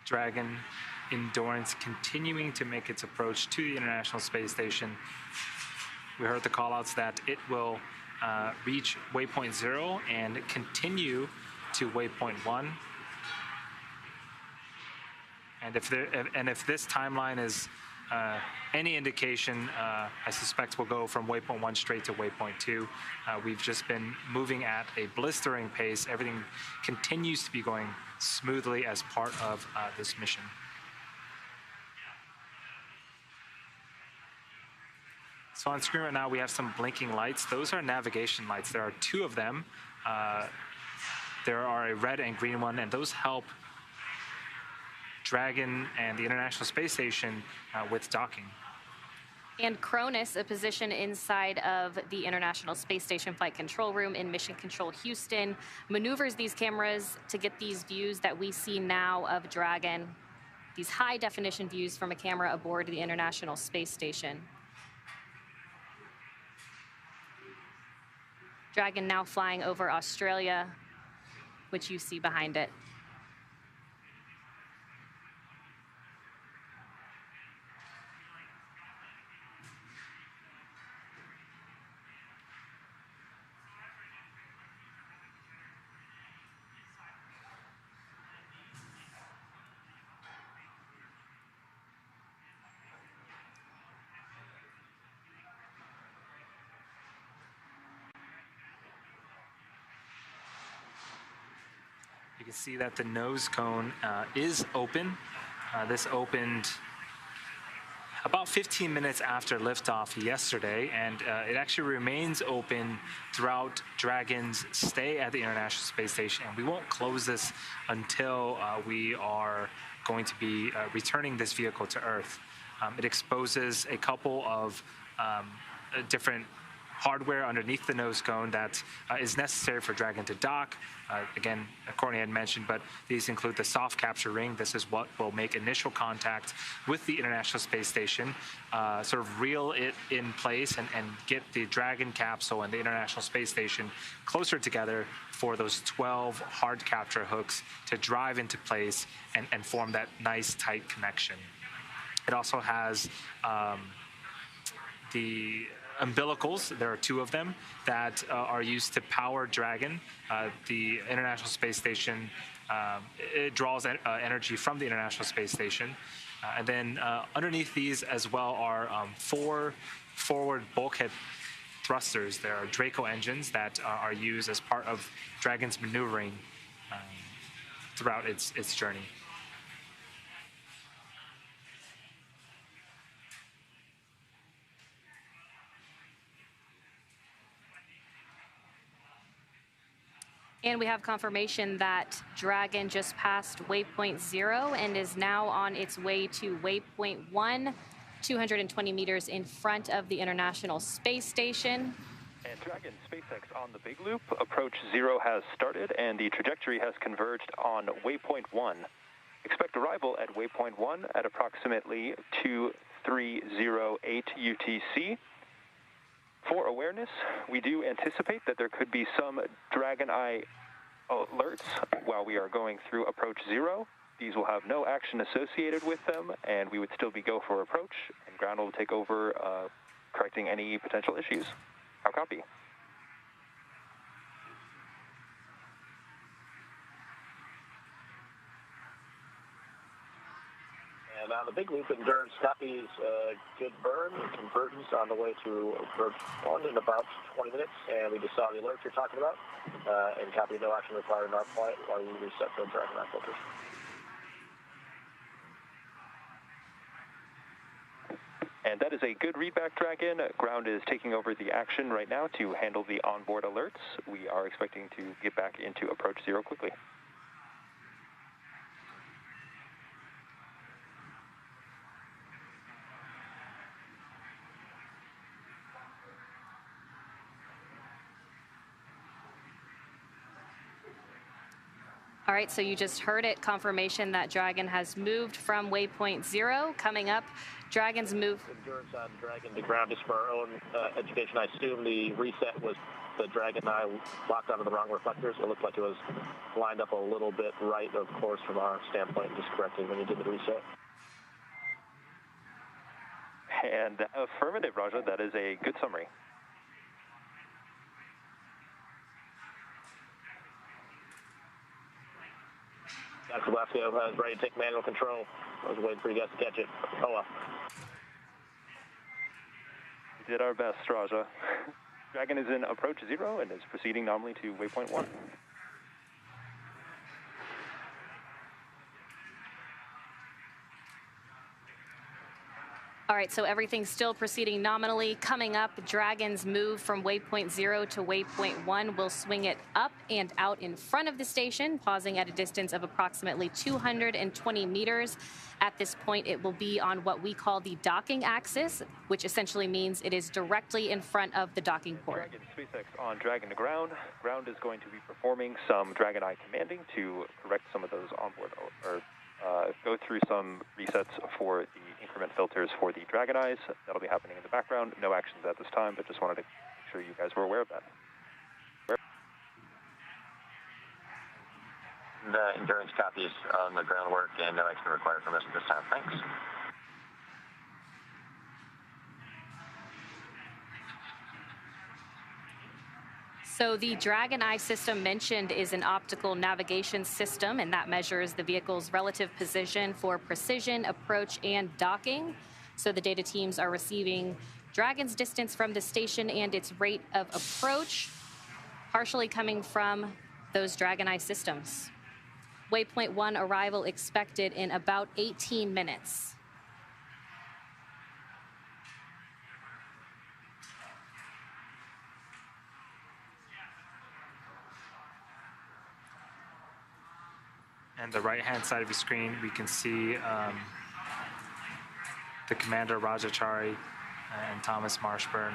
Dragon Endurance continuing to make its approach to the International Space Station. We heard the callouts that it will reach waypoint 0 and continue to waypoint 1. And if this timeline is any indication, I suspect we'll go from waypoint 1 straight to waypoint 2. We've just been moving at a blistering pace. Everything continues to be going smoothly as part of this mission. So on screen right now, we have some blinking lights. Those are navigation lights. There are 2 of them. There are a red and green one, and those help Dragon and the International Space Station with docking. And Cronus, a position inside of the International Space Station Flight Control Room in Mission Control Houston, maneuvers these cameras to get these views that we see now of Dragon, these high-definition views from a camera aboard the International Space Station. Dragon now flying over Australia, which you see behind it. You can see that the nose cone is open. This opened about 15 minutes after liftoff yesterday, and it actually remains open throughout Dragon's stay at the International Space Station. And we won't close this until we are going to be returning this vehicle to Earth. It exposes a couple of different hardware underneath the nose cone that is necessary for Dragon to dock. Again, Courtney had mentioned, but these include the soft capture ring. This is what will make initial contact with the International Space Station, sort of reel it in place and get the Dragon capsule and the International Space Station closer together for those 12 hard capture hooks to drive into place and form that nice tight connection. It also has umbilicals. There are 2 of them that are used to power Dragon, the International Space Station. It draws energy from the International Space Station. And then underneath these as well are 4 forward bulkhead thrusters. There are Draco engines that are used as part of Dragon's maneuvering throughout its journey. And we have confirmation that Dragon just passed waypoint 0 and is now on its way to waypoint 1, 220 meters in front of the International Space Station. And Dragon SpaceX on the big loop, approach 0 has started and the trajectory has converged on waypoint 1. Expect arrival at waypoint 1 at approximately 2308 UTC. For awareness, we do anticipate that there could be some Dragon Eye alerts while we are going through approach 0. These will have no action associated with them, and we would still be go for approach, and ground will take over correcting any potential issues. How copy? And on the big loop, endurance copies good burn and convergence on the way to approach 1 in about 20 minutes. And we just saw the alert you're talking about. And copy no action required in our flight while we reset the Dragon Eye filters. And that is a good readback, Dragon. Ground is taking over the action right now to handle the onboard alerts. We are expecting to get back into approach 0 quickly. All right, so you just heard it, confirmation that Dragon has moved from waypoint 0. Coming up, Dragon's move. Endurance on Dragon to ground just for our own education. I assume the reset was the Dragon Eye locked onto the wrong reflectors. It looked like it was lined up a little bit right, of course, from our standpoint, just correcting when you did the reset. And affirmative, Raja. That is a good summary. Dr. Blasco is ready to take manual control. I was waiting for you guys to catch it. Oh well. We did our best, Raja. Dragon is in approach 0 and is proceeding nominally to waypoint 1. All right, so everything's still proceeding nominally. Coming up, Dragon's move from waypoint 0 to waypoint 1 will swing it up and out in front of the station, pausing at a distance of approximately 220 meters. At this point, it will be on what we call the docking axis, which essentially means it is directly in front of the docking port. Dragon SpaceX on Dragon to ground. Ground is going to be performing some Dragon Eye commanding to correct some of those onboard or go through some resets for the increment filters for the Dragon Eyes. That'll be happening in the background. No actions at this time, but just wanted to make sure you guys were aware of that. The endurance copies on the groundwork and no action required from us at this time. Thanks. So the Dragon Eye system mentioned is an optical navigation system, and that measures the vehicle's relative position for precision, approach, and docking. So the data teams are receiving Dragon's distance from the station and its rate of approach, partially coming from those Dragon Eye systems. Waypoint 1 arrival expected in about 18 minutes. And the right-hand side of your screen, we can see the commander, Rajachari, and Thomas Marshburn.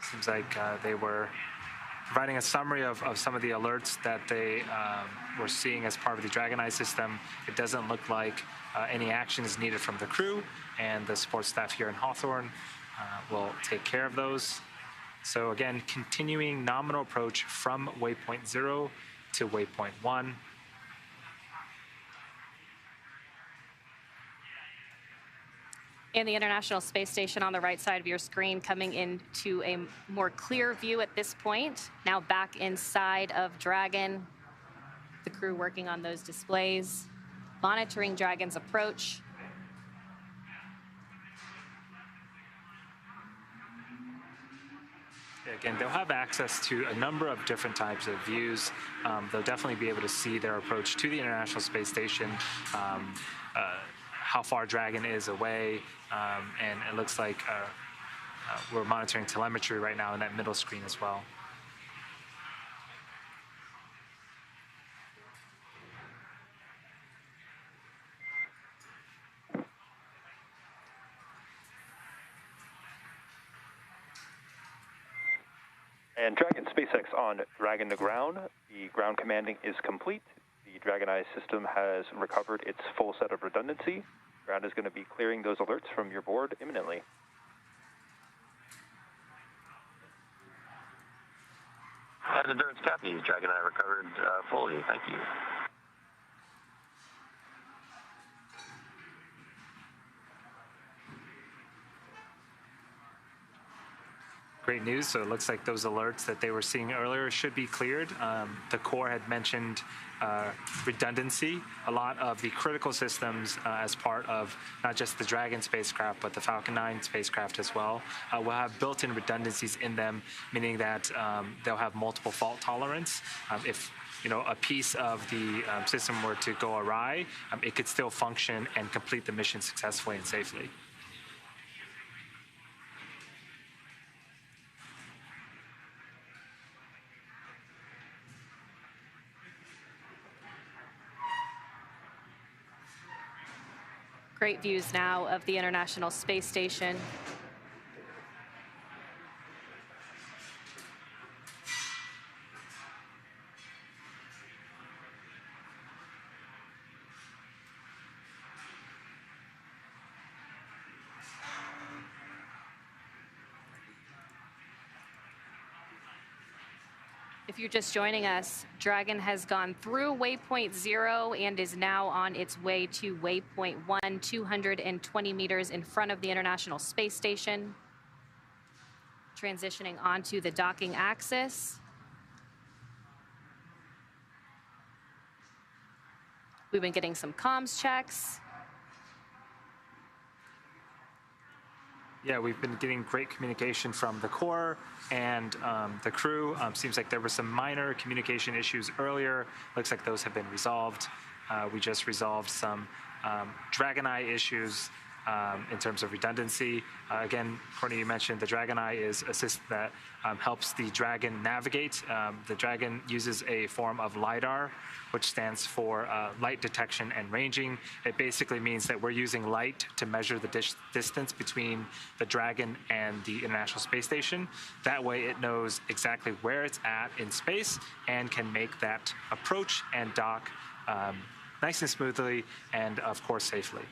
Seems like they were providing a summary of some of the alerts that they were seeing as part of the Dragon Eye system. It doesn't look like any action is needed from the crew, and the support staff here in Hawthorne will take care of those. So again, continuing nominal approach from waypoint 0 to waypoint 1. And the International Space Station on the right side of your screen coming into a more clear view at this point. Now back inside of Dragon. The crew working on those displays, monitoring Dragon's approach. Again, they'll have access to a number of different types of views. They'll definitely be able to see their approach to the International Space Station, how far Dragon is away, and it looks like we're monitoring telemetry right now in that middle screen as well. And Dragon SpaceX on Dragon to ground. The ground commanding is complete. The Dragon Eye system has recovered its full set of redundancy. Ground is going to be clearing those alerts from your board imminently. Endurance copy. Dragon Eye recovered fully. Thank you. Great news. So it looks like those alerts that they were seeing earlier should be cleared. The Corps had mentioned redundancy. A lot of the critical systems as part of not just the Dragon spacecraft, but the Falcon 9 spacecraft as well, will have built-in redundancies in them, meaning that they'll have multiple fault tolerance. If a piece of the system were to go awry, it could still function and complete the mission successfully and safely. Great views now of the International Space Station. If you're just joining us, Dragon has gone through waypoint 0 and is now on its way to waypoint 1, 220 meters in front of the International Space Station. Transitioning onto the docking axis. We've been getting some comms checks. Yeah, we've been getting great communication from the Corps and the crew. Seems like there were some minor communication issues earlier. Looks like those have been resolved. We just resolved some Dragon Eye issues in terms of redundancy. Again, Courtney, you mentioned the Dragon Eye is a system that helps the Dragon navigate. The Dragon uses a form of LiDAR, which stands for light detection and ranging. It basically means that we're using light to measure the distance between the Dragon and the International Space Station. That way it knows exactly where it's at in space and can make that approach and dock nice and smoothly and, of course, safely.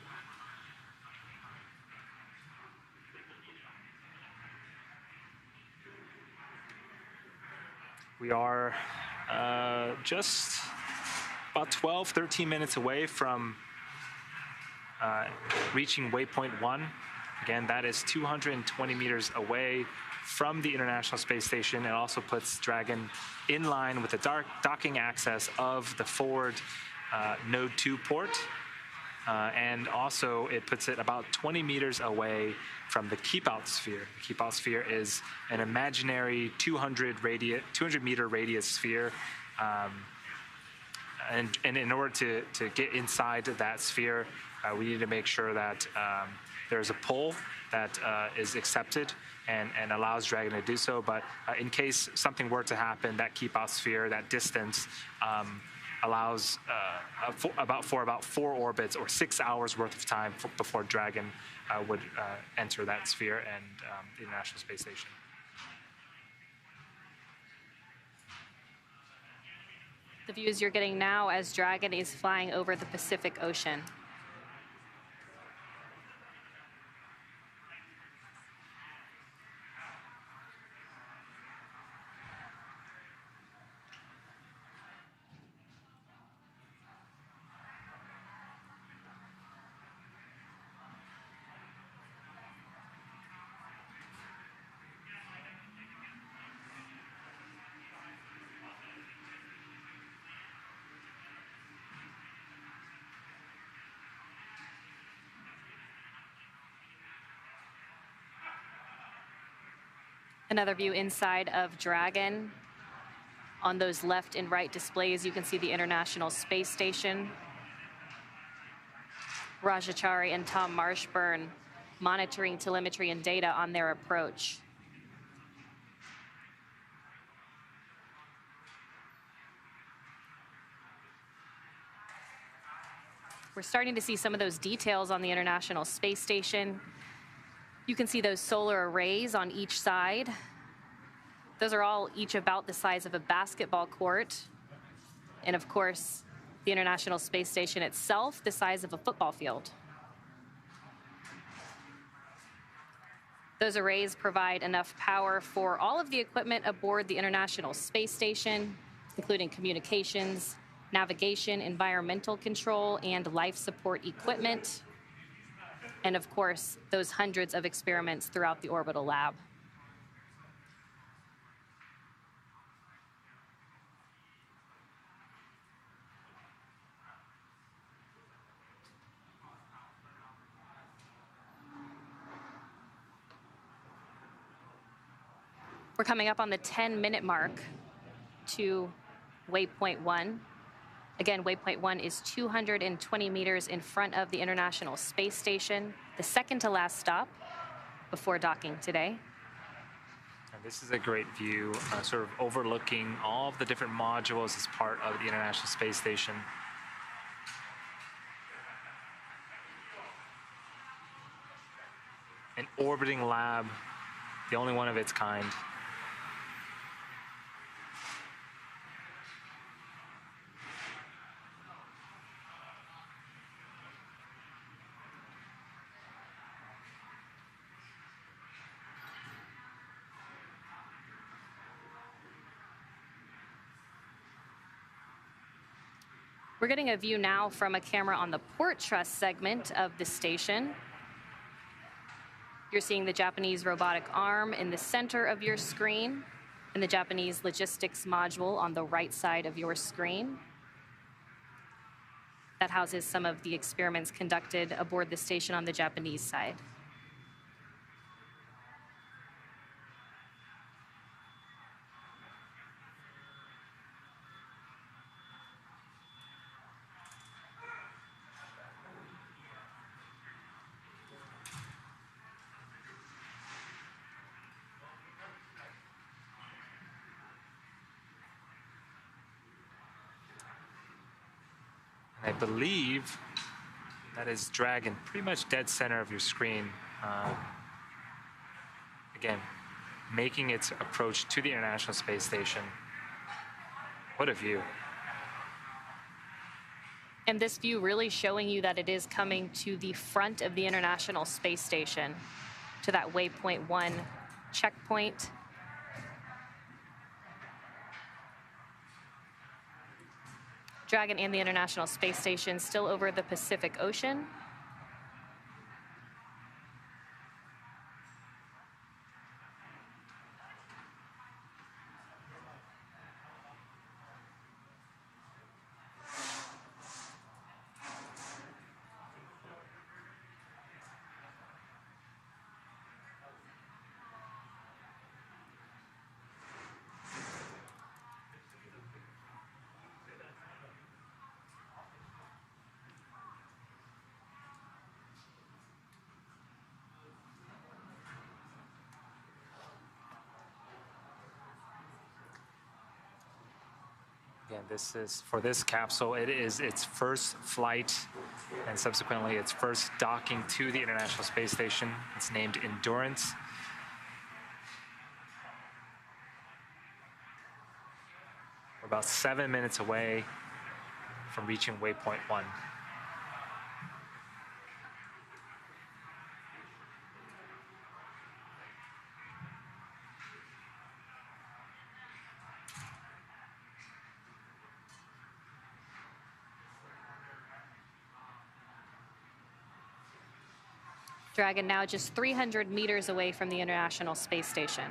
We are just about 12, 13 minutes away from reaching waypoint 1. Again, that is 220 meters away from the International Space Station. It also puts Dragon in line with the docking access of the forward Node 2 port. And also, it puts it about 20 meters away from the keep-out sphere. The keep-out sphere is an imaginary 200-meter radius sphere. And in order to get inside that sphere, we need to make sure that there's a pull that is accepted and allows Dragon to do so. But in case something were to happen, that keep-out sphere, that distance, allows about 4 orbits or 6 hours worth of time before Dragon would enter that sphere and the International Space Station. The views you're getting now as Dragon is flying over the Pacific Ocean. Another view inside of Dragon. On those left and right displays, you can see the International Space Station. Rajachari and Tom Marshburn monitoring telemetry and data on their approach. We're starting to see some of those details on the International Space Station. You can see those solar arrays on each side. Those are all each about the size of a basketball court. And of course, the International Space Station itself, the size of a football field. Those arrays provide enough power for all of the equipment aboard the International Space Station, including communications, navigation, environmental control, and life support equipment. And of course, those hundreds of experiments throughout the orbital lab. We're coming up on the 10-minute mark to waypoint 1. Again, waypoint 1 is 220 meters in front of the International Space Station, the second to last stop before docking today. And this is a great view, sort of overlooking all of the different modules as part of the International Space Station. An orbiting lab, the only one of its kind. We're getting a view now from a camera on the port truss segment of the station. You're seeing the Japanese robotic arm in the center of your screen and the Japanese logistics module on the right side of your screen. That houses some of the experiments conducted aboard the station on the Japanese side. I believe that is Dragon, pretty much dead center of your screen. Again, making its approach to the International Space Station. What a view. And this view really showing you that it is coming to the front of the International Space Station, to that waypoint 1 checkpoint. Dragon and the International Space Station still over the Pacific Ocean. Again, this is, for this capsule, it is its first flight and subsequently its first docking to the International Space Station. It's named Endurance. We're about 7 minutes away from reaching waypoint 1. Dragon now just 300 meters away from the International Space Station.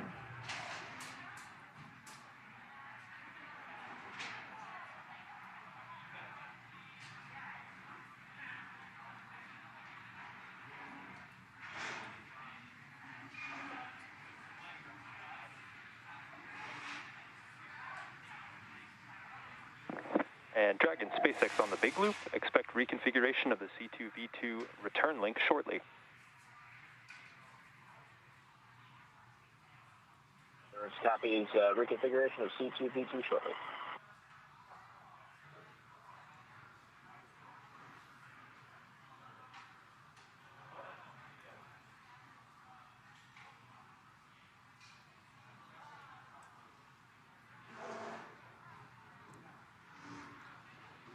And Dragon, SpaceX on the big loop. Expect reconfiguration of the C2V2 return link shortly. Copies reconfiguration of C2V2 shortly.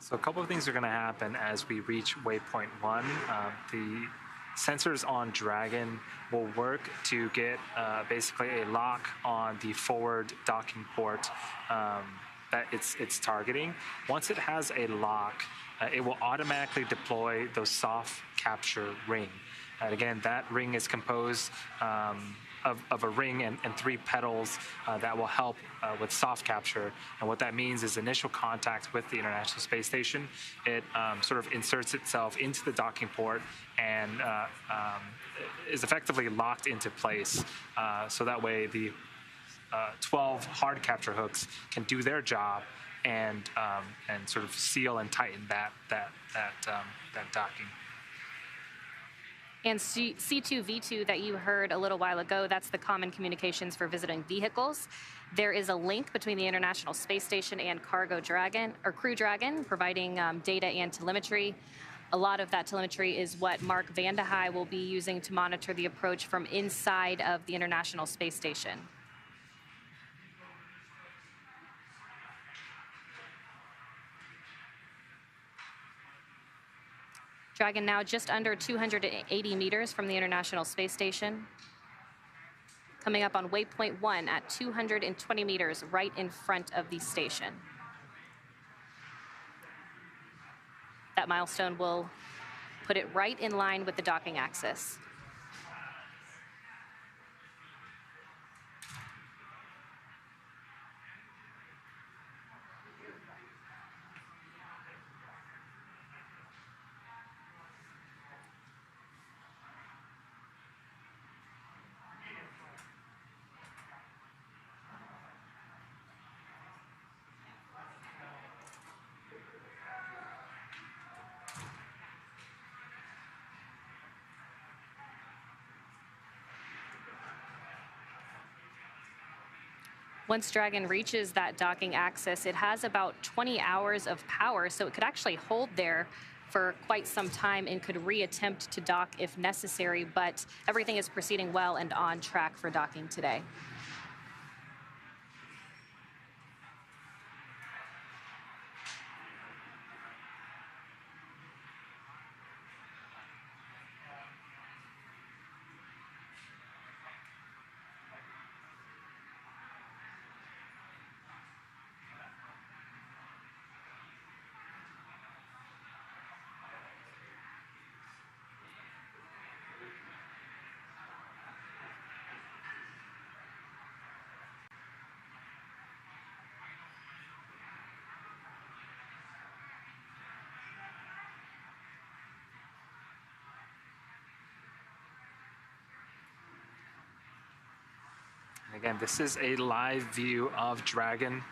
So a couple of things are going to happen as we reach waypoint 1. The sensors on Dragon will work to get basically a lock on the forward docking port that it's targeting. Once it has a lock, it will automatically deploy those soft capture ring. And again, that ring is composed of a ring and 3 pedals that will help with soft capture. And what that means is initial contact with the International Space Station. It sort of inserts itself into the docking port and is effectively locked into place. So that way the 12 hard capture hooks can do their job and sort of seal and tighten that docking. And C2V2 that you heard a little while ago, that's the common communications for visiting vehicles. There is a link between the International Space Station and Cargo Dragon, or Crew Dragon, providing data and telemetry. A lot of that telemetry is what Mark Vande Hei will be using to monitor the approach from inside of the International Space Station. Dragon now just under 280 meters from the International Space Station. Coming up on waypoint 1 at 220 meters right in front of the station. That milestone will put it right in line with the docking axis. Once Dragon reaches that docking axis, it has about 20 hours of power, so it could actually hold there for quite some time and could reattempt to dock if necessary, but everything is proceeding well and on track for docking today. Again, this is a live view of Dragon.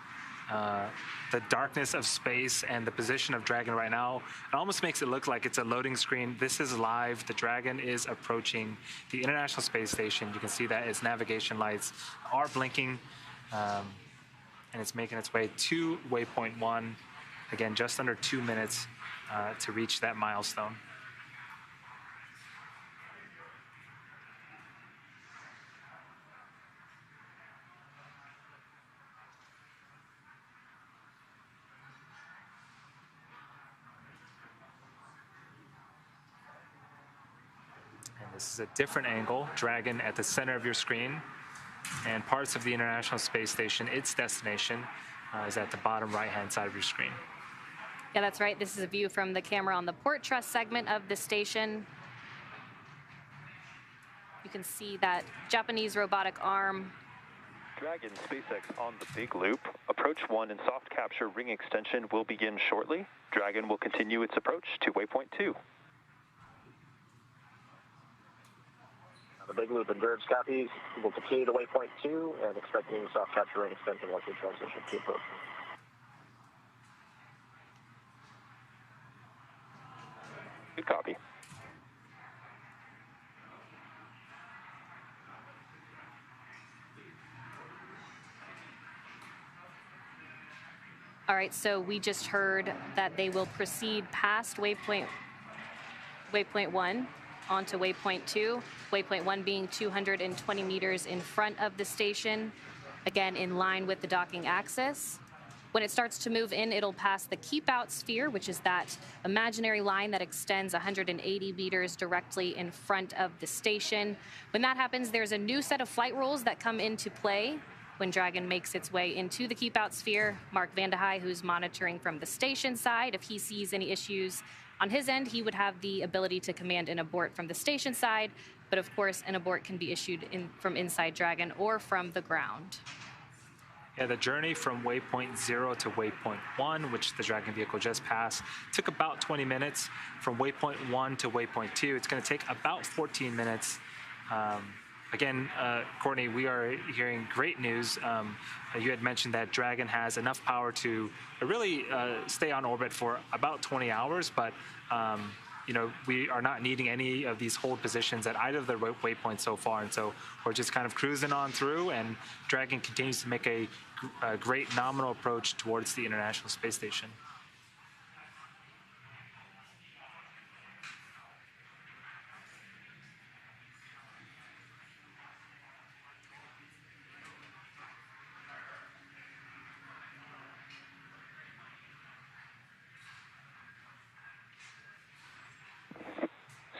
The darkness of space and the position of Dragon right now, it almost makes it look like it's a loading screen. This is live. The Dragon is approaching the International Space Station. You can see that its navigation lights are blinking, and it's making its way to waypoint 1. Again, just under 2 minutes to reach that milestone. This is a different angle, Dragon at the center of your screen, and parts of the International Space Station, its destination, is at the bottom right-hand side of your screen. Yeah, that's right. This is a view from the camera on the port truss segment of the station. You can see that Japanese robotic arm. Dragon, SpaceX on the big loop. Approach 1 and soft capture ring extension will begin shortly. Dragon will continue its approach to waypoint 2. The big loop and Verbs copies will continue to waypoint 2 and expecting soft capture ring extension once we transition to approach. Good copy. All right, so we just heard that they will proceed past waypoint 1 onto waypoint 2. Waypoint 1 being 220 meters in front of the station, again in line with the docking axis. When it starts to move in, it'll pass the keep out sphere, which is that imaginary line that extends 180 meters directly in front of the station. When that happens, there's a new set of flight rules that come into play. When Dragon makes its way into the keep out sphere, Mark Van de Hei, who's monitoring from the station side, if he sees any issues on his end, he would have the ability to command an abort from the station side. But of course, an abort can be issued from inside Dragon or from the ground. Yeah, the journey from waypoint 0 to waypoint 1, which the Dragon vehicle just passed, took about 20 minutes. From waypoint 1 to waypoint 2, it's going to take about 14 minutes. Again, Courtney, we are hearing great news. You had mentioned that Dragon has enough power to really stay on orbit for about 20 hours, but you know, we are not needing any of these hold positions at either of the waypoints so far, and so we're just kind of cruising on through, and Dragon continues to make a great nominal approach towards the International Space Station.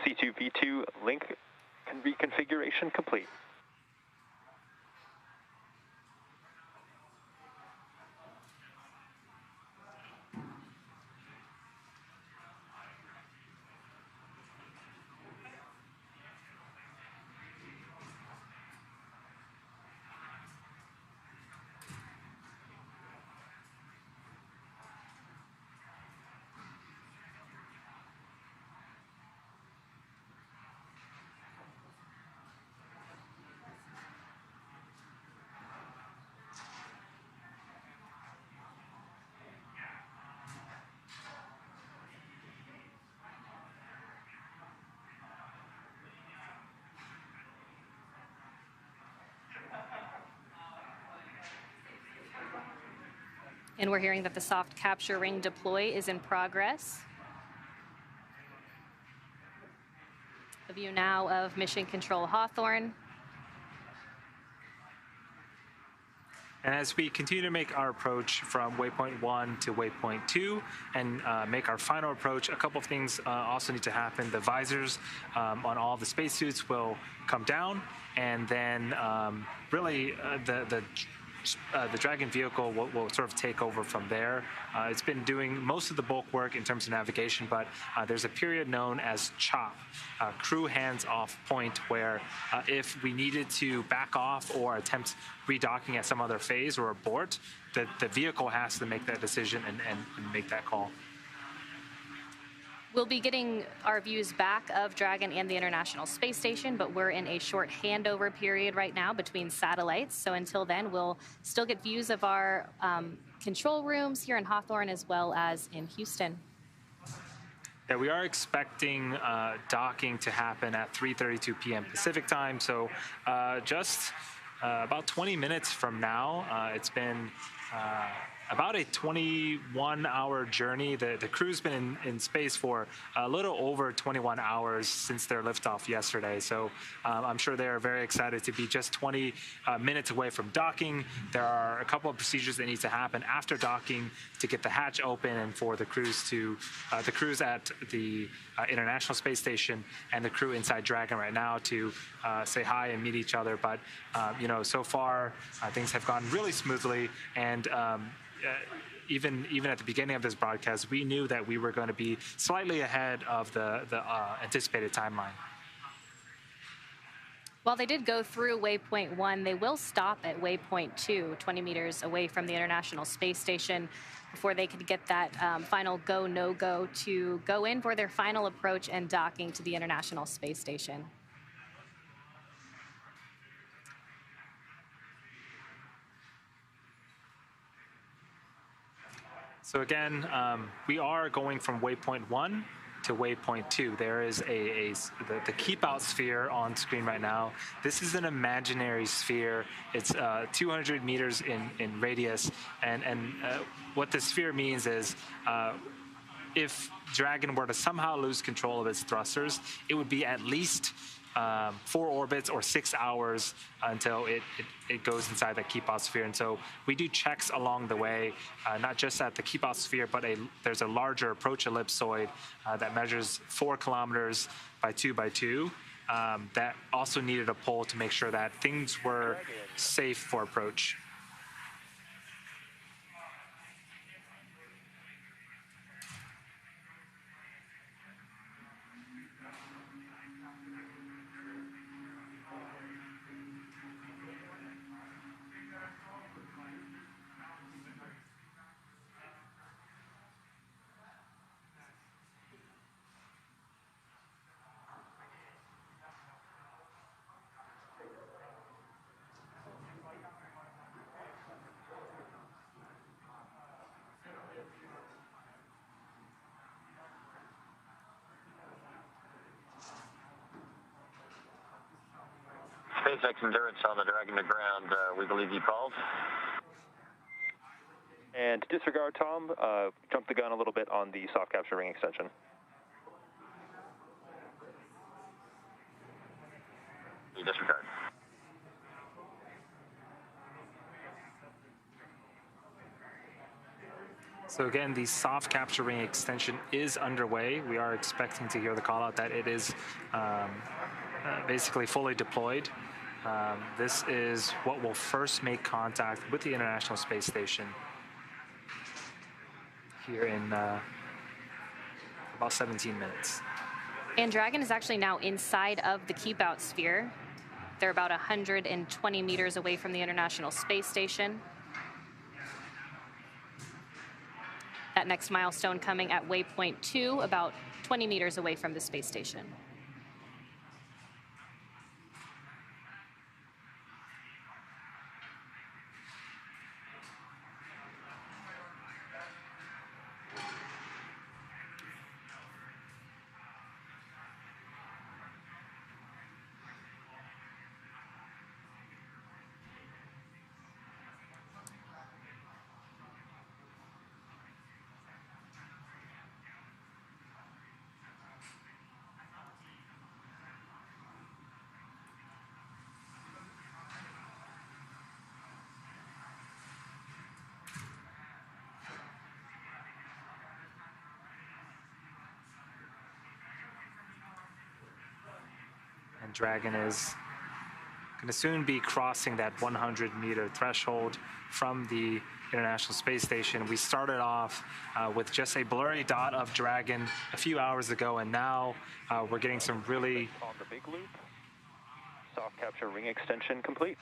C2V2 link reconfiguration complete. And we're hearing that the soft capture ring deploy is in progress. A view now of Mission Control Hawthorne. And as we continue to make our approach from waypoint 1 to waypoint 2 and make our final approach, a couple of things also need to happen. The visors on all the spacesuits will come down, and then really the Dragon vehicle will sort of take over from there. It's been doing most of the bulk work in terms of navigation, but there's a period known as CHOP, crew hands-off point, where if we needed to back off or attempt redocking at some other phase or abort, the vehicle has to make that decision and make that call. We'll be getting our views back of Dragon and the International Space Station, but we're in a short handover period right now between satellites. So until then, we'll still get views of our control rooms here in Hawthorne as well as in Houston. Yeah, we are expecting docking to happen at 3:32 p.m. Pacific time. So just about 20 minutes from now. It's been about a 21-hour journey. The crew's been in space for a little over 21 hours since their liftoff yesterday. So I'm sure they're very excited to be just 20 minutes away from docking. There are a couple of procedures that need to happen after docking to get the hatch open, and for the crews at the International Space Station and the crew inside Dragon right now to say hi and meet each other. But you know, so far things have gone really smoothly, and even at the beginning of this broadcast, we knew that we were going to be slightly ahead of the anticipated timeline. While they did go through waypoint 1, they will stop at waypoint 2, 20 meters away from the International Space Station, before they could get that final go, no-go to go in for their final approach and docking to the International Space Station. So again, we are going from waypoint 1 to waypoint 2. There is the keep out sphere on screen right now. This is an imaginary sphere. It's 200 meters in radius, and what the sphere means is if Dragon were to somehow lose control of its thrusters, it would be at least 4 orbits or 6 hours until it goes inside that keep out sphere. And so we do checks along the way, not just at the keep out sphere, but there's a larger approach ellipsoid that measures 4 kilometers by 2 by 2 that also needed a pull to make sure that things were safe for approach. SpaceX Endurance on the Dragon to ground, we believe you called. And disregard, Tom, jump the gun a little bit on the soft capture ring extension. You disregard. So again, the soft capture ring extension is underway. We are expecting to hear the call out that it is basically fully deployed. This is what will first make contact with the International Space Station here in about 17 minutes. And Dragon is actually now inside of the keep out sphere. They're about 120 meters away from the International Space Station. That next milestone coming at waypoint 2, about 20 meters away from the space station. Dragon is going to soon be crossing that 100-meter threshold from the International Space Station. We started off with just a blurry dot of Dragon a few hours ago, and now we're getting some really... On the big loop, soft capture ring extension complete.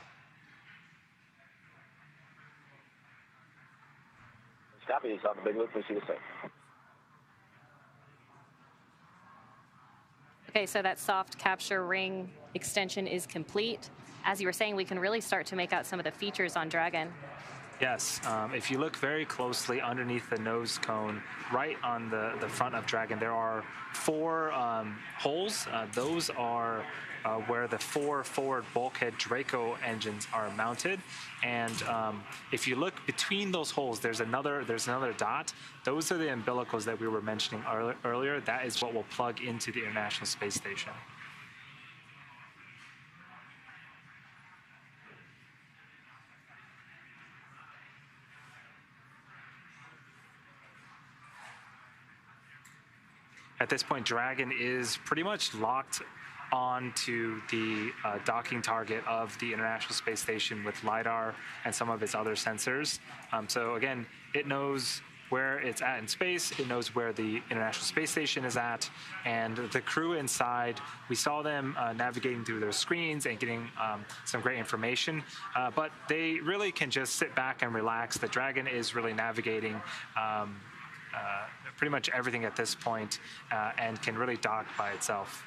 Copy, he's on the big loop, we see the same. Okay, so that soft capture ring extension is complete. As you were saying, we can really start to make out some of the features on Dragon. Yes, if you look very closely underneath the nose cone, right on the front of Dragon, there are 4 holes. Those are where the 4 forward bulkhead Draco engines are mounted. And if you look between those holes, there's another dot. Those are the umbilicals that we were mentioning earlier. That is what will plug into the International Space Station. At this point, Dragon is pretty much locked onto the docking target of the International Space Station with LiDAR and some of its other sensors. So again, it knows where it's at in space, it knows where the International Space Station is at, and the crew inside, we saw them navigating through their screens and getting some great information, but they really can just sit back and relax. The Dragon is really navigating pretty much everything at this point and can really dock by itself.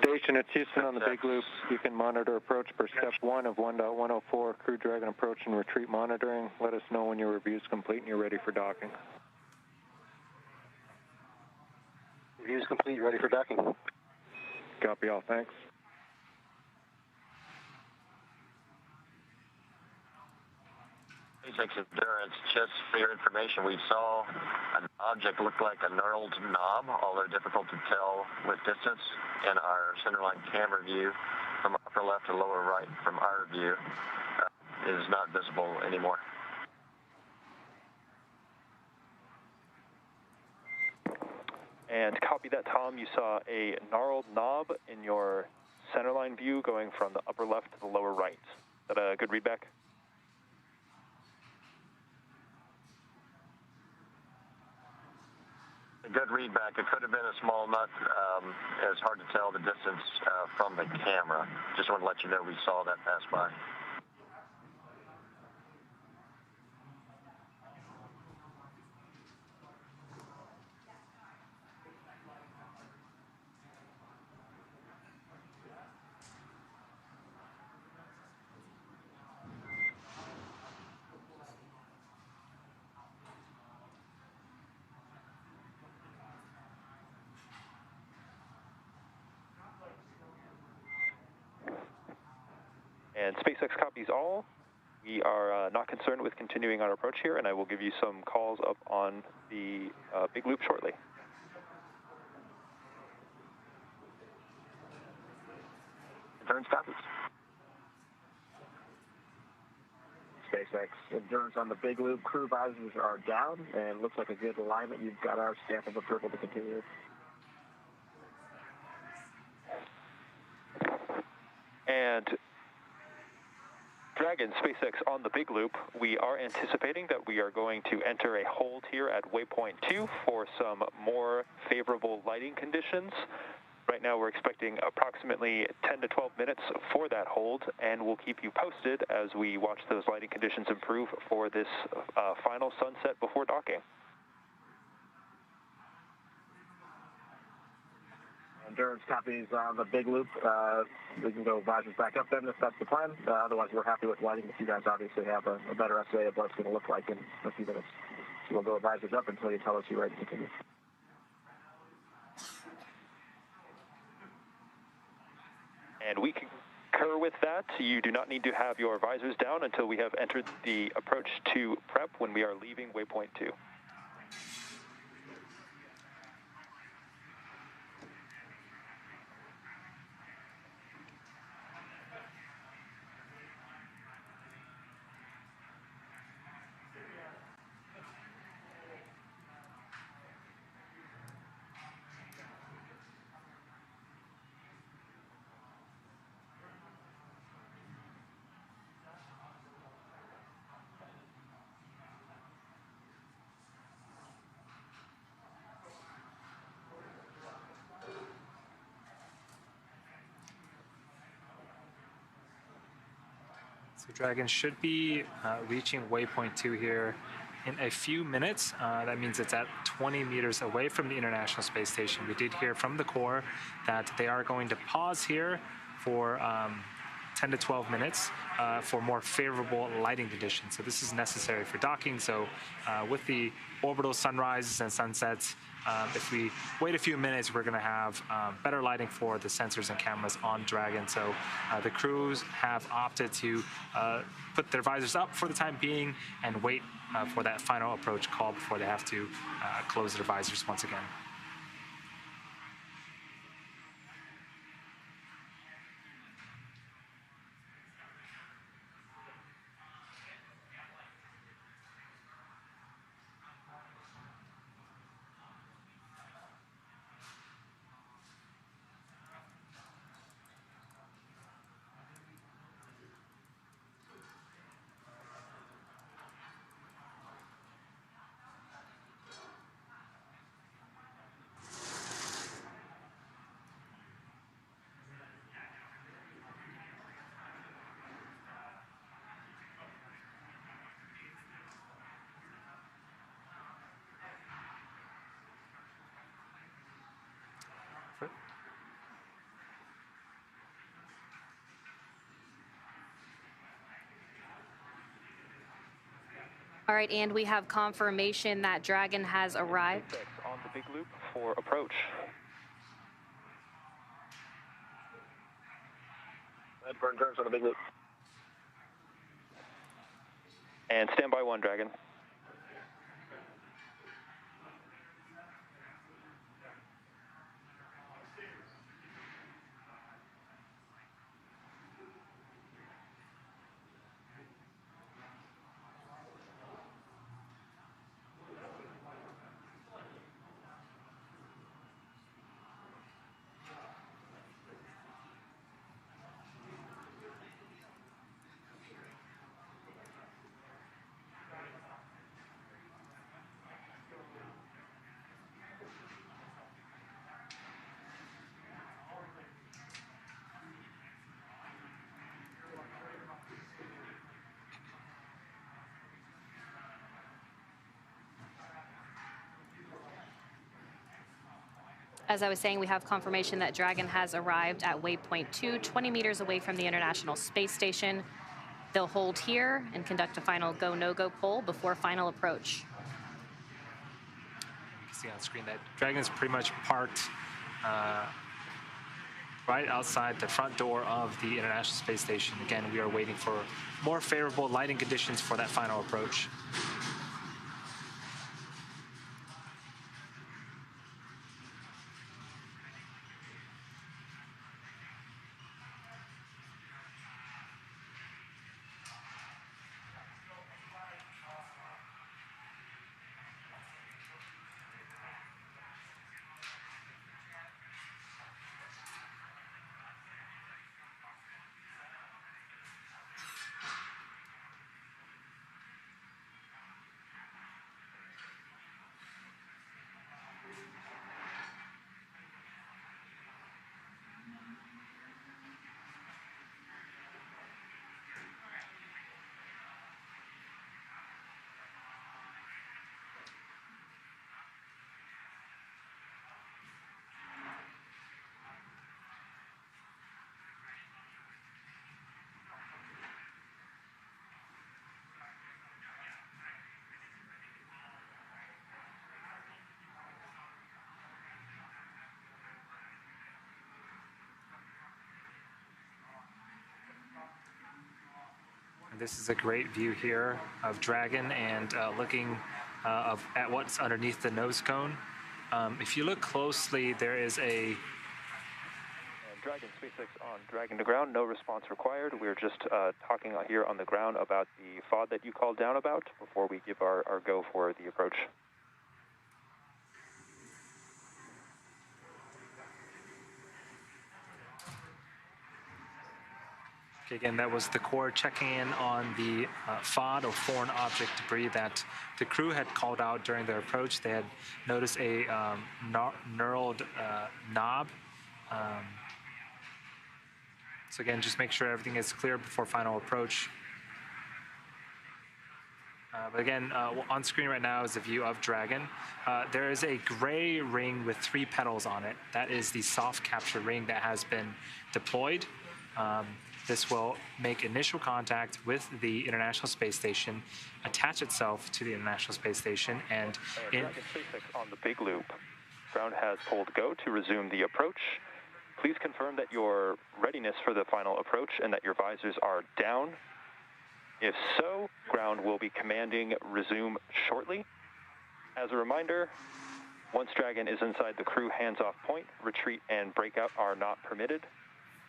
Station, it's Houston on the big loop. You can monitor approach per step 1 of 1.104, Crew Dragon approach and retreat monitoring. Let us know when your review is complete and you're ready for docking. Review is complete, ready for docking. Copy all, thanks. SpaceX Endurance, just for your information, we saw an object look like a knurled knob, although difficult to tell with distance in our centerline camera view from upper left to lower right from our view is not visible anymore. And copy that, Tom. You saw a gnarled knob in your centerline view going from the upper left to the lower right. Is that a good readback? A good readback. It could have been a small nut. It's hard to tell the distance from the camera. Just want to let you know we saw that pass by. And SpaceX copies all. We are not concerned with continuing our approach here, and I will give you some calls up on the big loop shortly. Endurance copies. SpaceX Endurance on the big loop. Crew visors are down, and looks like a good alignment. You've got our stamp of approval to continue. And Dragon, SpaceX on the big loop, we are anticipating that we are going to enter a hold here at waypoint 2 for some more favorable lighting conditions. Right now we're expecting approximately 10 to 12 minutes for that hold, and we'll keep you posted as we watch those lighting conditions improve for this final sunset before docking. Endurance copies on the big loop. We can go visors back up then if that's the plan. Otherwise, we're happy with lighting. You guys obviously have a better estimate of what it's going to look like in a few minutes. So we'll go visors up until you tell us you're ready to continue. And we concur with that. You do not need to have your visors down until we have entered the approach to prep when we are leaving waypoint 2. So Dragon should be reaching waypoint 2 here in a few minutes. That means it's at 20 meters away from the International Space Station. We did hear from the Corps that they are going to pause here for 10 to 12 minutes for more favorable lighting conditions. So this is necessary for docking. So with the orbital sunrises and sunsets, if we wait a few minutes, we're going to have better lighting for the sensors and cameras on Dragon. So the crews have opted to put their visors up for the time being and wait for that final approach call before they have to close their visors once again. All right, and we have confirmation that Dragon has arrived. SpaceX on the big loop for approach. For endurance on the big loop. And stand by 1, Dragon. As I was saying, we have confirmation that Dragon has arrived at waypoint 2, 20 meters away from the International Space Station. They'll hold here and conduct a final go, no-go poll before final approach. You can see on screen that Dragon is pretty much parked right outside the front door of the International Space Station. Again, we are waiting for more favorable lighting conditions for that final approach. This is a great view here of Dragon and looking at what's underneath the nose cone. If you look closely, there is a... Dragon, SpaceX on Dragon to ground, no response required. We're just talking here on the ground about the FOD that you called down about before we give our go for the approach. Okay, again, that was the Corps checking in on the FOD, or foreign object debris, that the crew had called out during their approach. They had noticed a knurled knob. So again, just make sure everything is clear before final approach. But again, on screen right now is a view of Dragon. There is a gray ring with 3 petals on it. That is the soft capture ring that has been deployed. This will make initial contact with the International Space Station, attach itself to the International Space Station, and Dragon SpaceX on the big loop. Ground has pulled go to resume the approach. Please confirm that your readiness for the final approach and that your visors are down. If so, ground will be commanding resume shortly. As a reminder, once Dragon is inside the crew hands-off point, retreat and breakout are not permitted.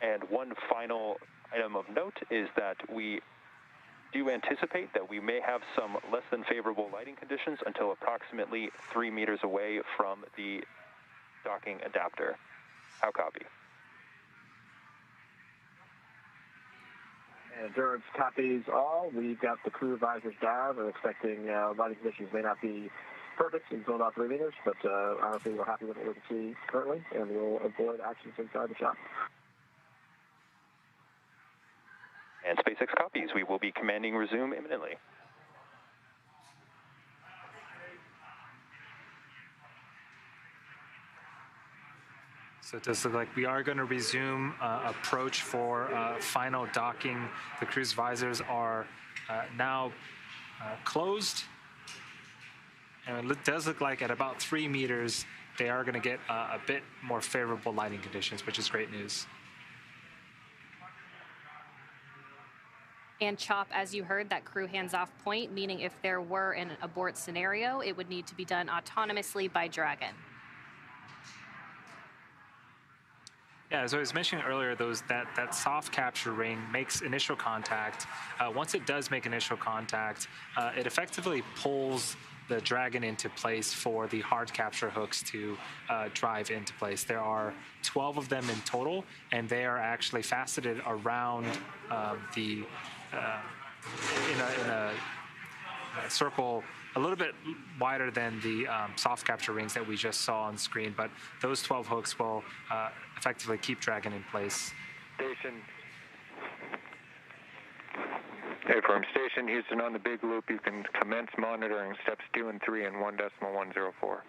And one final item of note is that we do anticipate that we may have some less than favorable lighting conditions until approximately 3 meters away from the docking adapter. How copy? Endurance copies all. We've got the crew visors down. We're expecting lighting conditions may not be perfect until about 3 meters, but honestly, we're happy with what we can see currently, and we'll avoid actions inside the shop. And SpaceX copies. We will be commanding resume imminently. so it does look like we are going to resume approach for final docking. The crew's visors are now closed. And it does look like at about 3 meters, they are going to get a bit more favorable lighting conditions, which is great news. And CHOP, as you heard, that crew hands-off point, meaning if there were an abort scenario, it would need to be done autonomously by Dragon. Yeah, as I was mentioning earlier, that soft capture ring makes initial contact. Once it does make initial contact, it effectively pulls the Dragon into place for the hard capture hooks to drive into place. There are 12 of them in total, and they are actually faceted around in a circle a little bit wider than the soft capture rings that we just saw on screen, but those 12 hooks will effectively keep Dragon in place. Station. Affirm. Station Houston on the big loop. You can commence monitoring steps 2 and 3 in 1.104.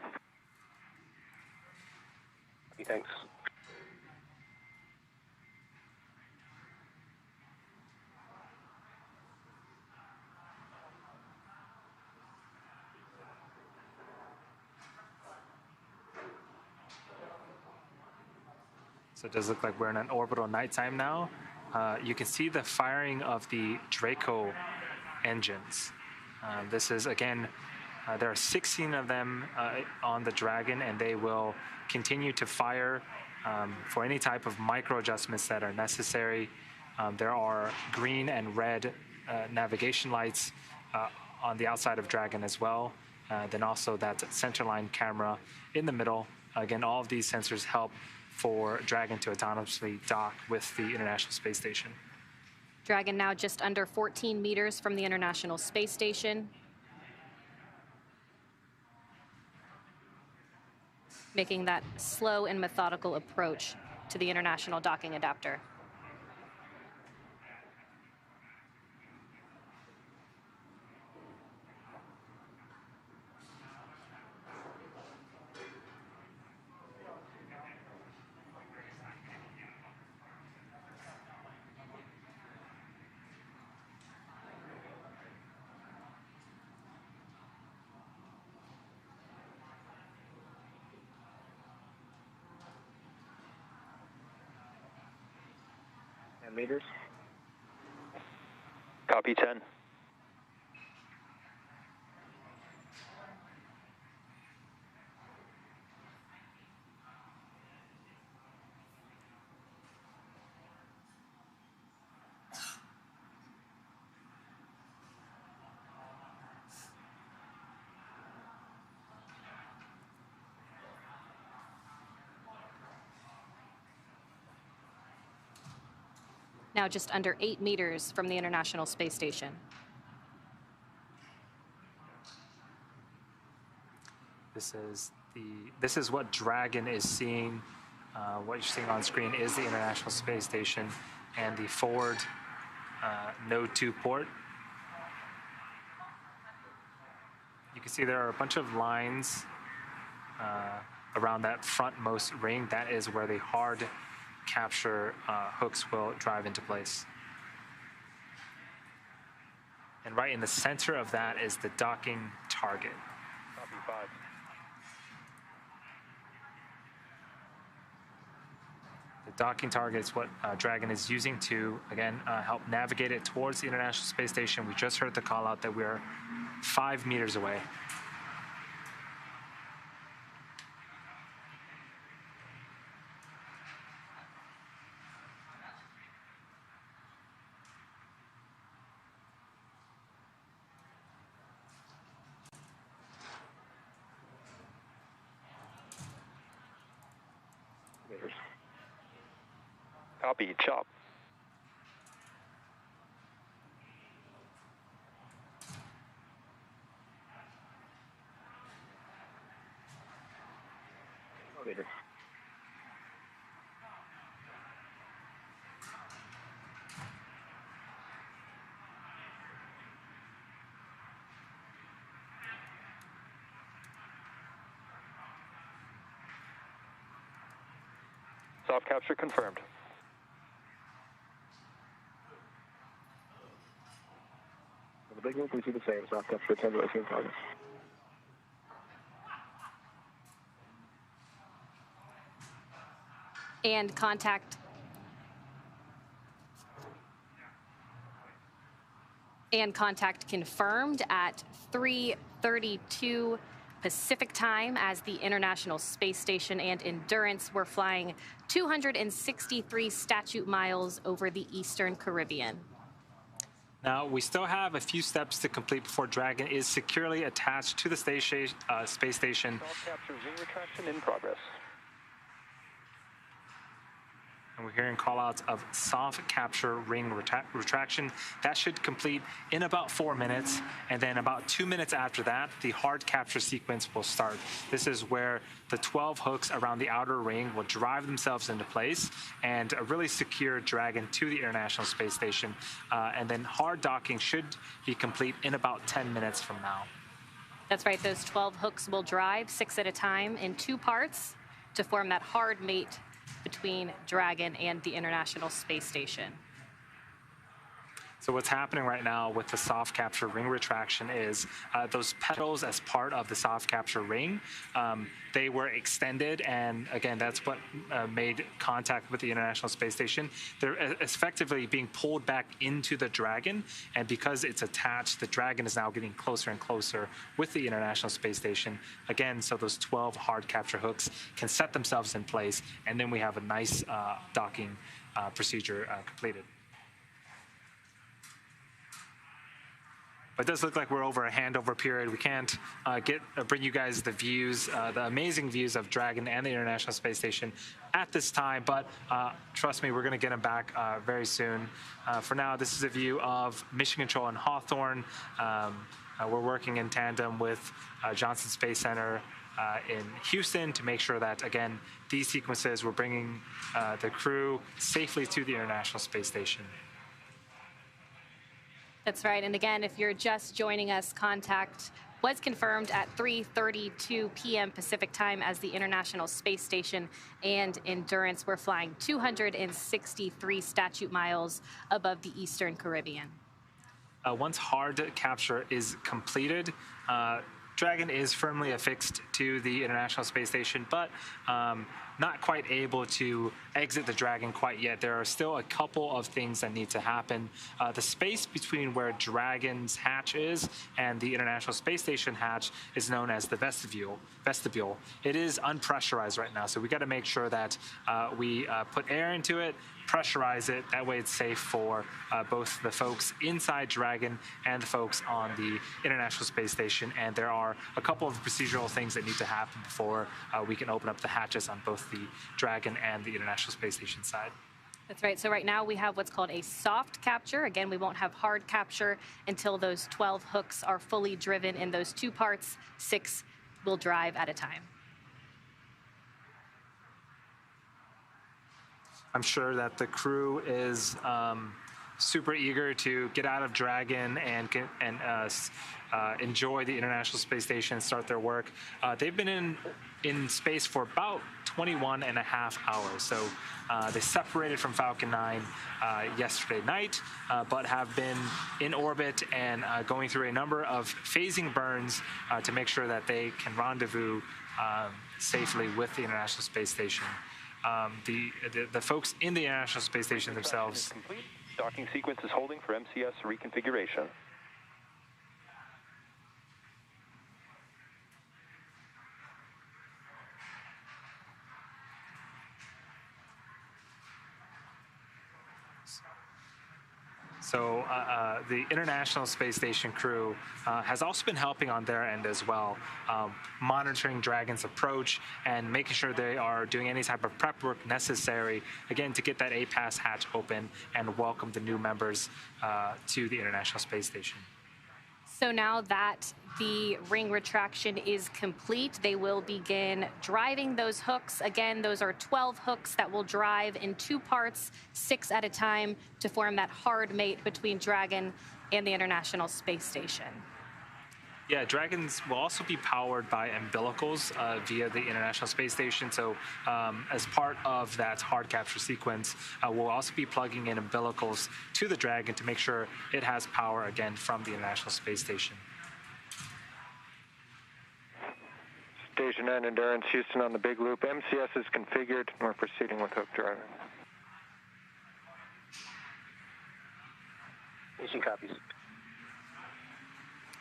Thanks. So it does look like we're in an orbital nighttime now. You can see the firing of the Draco engines. This is, again, there are 16 of them on the Dragon, and they will continue to fire for any type of micro adjustments that are necessary. There are green and red navigation lights on the outside of Dragon as well. Then also that centerline camera in the middle. Again, all of these sensors help for Dragon to autonomously dock with the International Space Station. Dragon now just under 14 meters from the International Space Station. Making that slow and methodical approach to the International Docking Adapter. Meters. Copy 10. Now just under 8 meters from the International Space Station. This is what Dragon is seeing. What you're seeing on screen is the International Space Station and the forward Node 2 port. You can see there are a bunch of lines around that frontmost ring. That is where the hard capture hooks will drive into place. And right in the center of that is the docking target. Copy 5. The docking target is what Dragon is using to, again, help navigate it towards the International Space Station. We just heard the call out that we're 5 meters away. Copy, chop. Later. Soft capture confirmed. the big loop, we see the same. Soft capture attenuation in progress. And contact confirmed at 3:32 Pacific time as the International Space Station and Endurance were flying 263 statute miles over the Eastern Caribbean. Now, we still have a few steps to complete before Dragon is securely attached to the space station. Soft capture ring retraction in progress. And we're hearing call-outs of soft capture ring retraction. That should complete in about 4 minutes, and then about 2 minutes after that, the hard capture sequence will start. This is where the 12 hooks around the outer ring will drive themselves into place and really secure Dragon to the International Space Station. And then hard docking should be complete in about 10 minutes from now. That's right, those 12 hooks will drive 6 at a time in 2 parts to form that hard mate between Dragon and the International Space Station. So what's happening right now with the soft capture ring retraction is those petals as part of the soft capture ring, they were extended, and again, that's what made contact with the International Space Station. They're effectively being pulled back into the Dragon, and because it's attached, the Dragon is now getting closer and closer with the International Space Station. Again, so those 12 hard capture hooks can set themselves in place, and then we have a nice docking procedure completed. It does look like we're over a handover period. We can't bring you guys the views, the amazing views of Dragon and the International Space Station at this time, but trust me, we're going to get them back very soon. For now, this is a view of Mission Control and Hawthorne. We're working in tandem with Johnson Space Center in Houston to make sure that, again, these sequences, we're bringing the crew safely to the International Space Station. That's right. And again, if you're just joining us, contact was confirmed at 3:32 p.m. Pacific time as the International Space Station and Endurance were flying 263 statute miles above the Eastern Caribbean. Once hard capture is completed, Dragon is firmly affixed to the International Space Station, but not quite able to exit the Dragon quite yet. There are still a couple of things that need to happen. The space between where Dragon's hatch is and the International Space Station hatch is known as the vestibule. It is unpressurized right now, so we got to make sure that we put air into it, pressurize it. That way it's safe for both the folks inside Dragon and the folks on the International Space Station. And there are a couple of procedural things that need to happen before we can open up the hatches on both the Dragon and the International Space Station side. That's right. So right now we have what's called a soft capture. Again, we won't have hard capture until those 12 hooks are fully driven in those 2 parts. 6 will drive at a time. I'm sure that the crew is super eager to get out of Dragon and enjoy the International Space Station and start their work. They've been in space for about 21 and a half hours. So they separated from Falcon 9 yesterday night, but have been in orbit and going through a number of phasing burns to make sure that they can rendezvous safely with the International Space Station. The folks in the International Space Station themselves. Docking sequence is holding for MCS reconfiguration. So the International Space Station crew has also been helping on their end as well, monitoring Dragon's approach and making sure they are doing any type of prep work necessary, again, to get that A-Pass hatch open and welcome the new members to the International Space Station. So now that the ring retraction is complete, they will begin driving those hooks. Again, those are 12 hooks that will drive in 2 parts, 6 at a time, to form that hard mate between Dragon and the International Space Station. Yeah, Dragons will also be powered by umbilicals via the International Space Station. So as part of that hard capture sequence, we'll also be plugging in umbilicals to the Dragon to make sure it has power again from the International Space Station. Station 9 Endurance, Houston on the big loop. MCS is configured, and we're proceeding with hook driving. Station copies.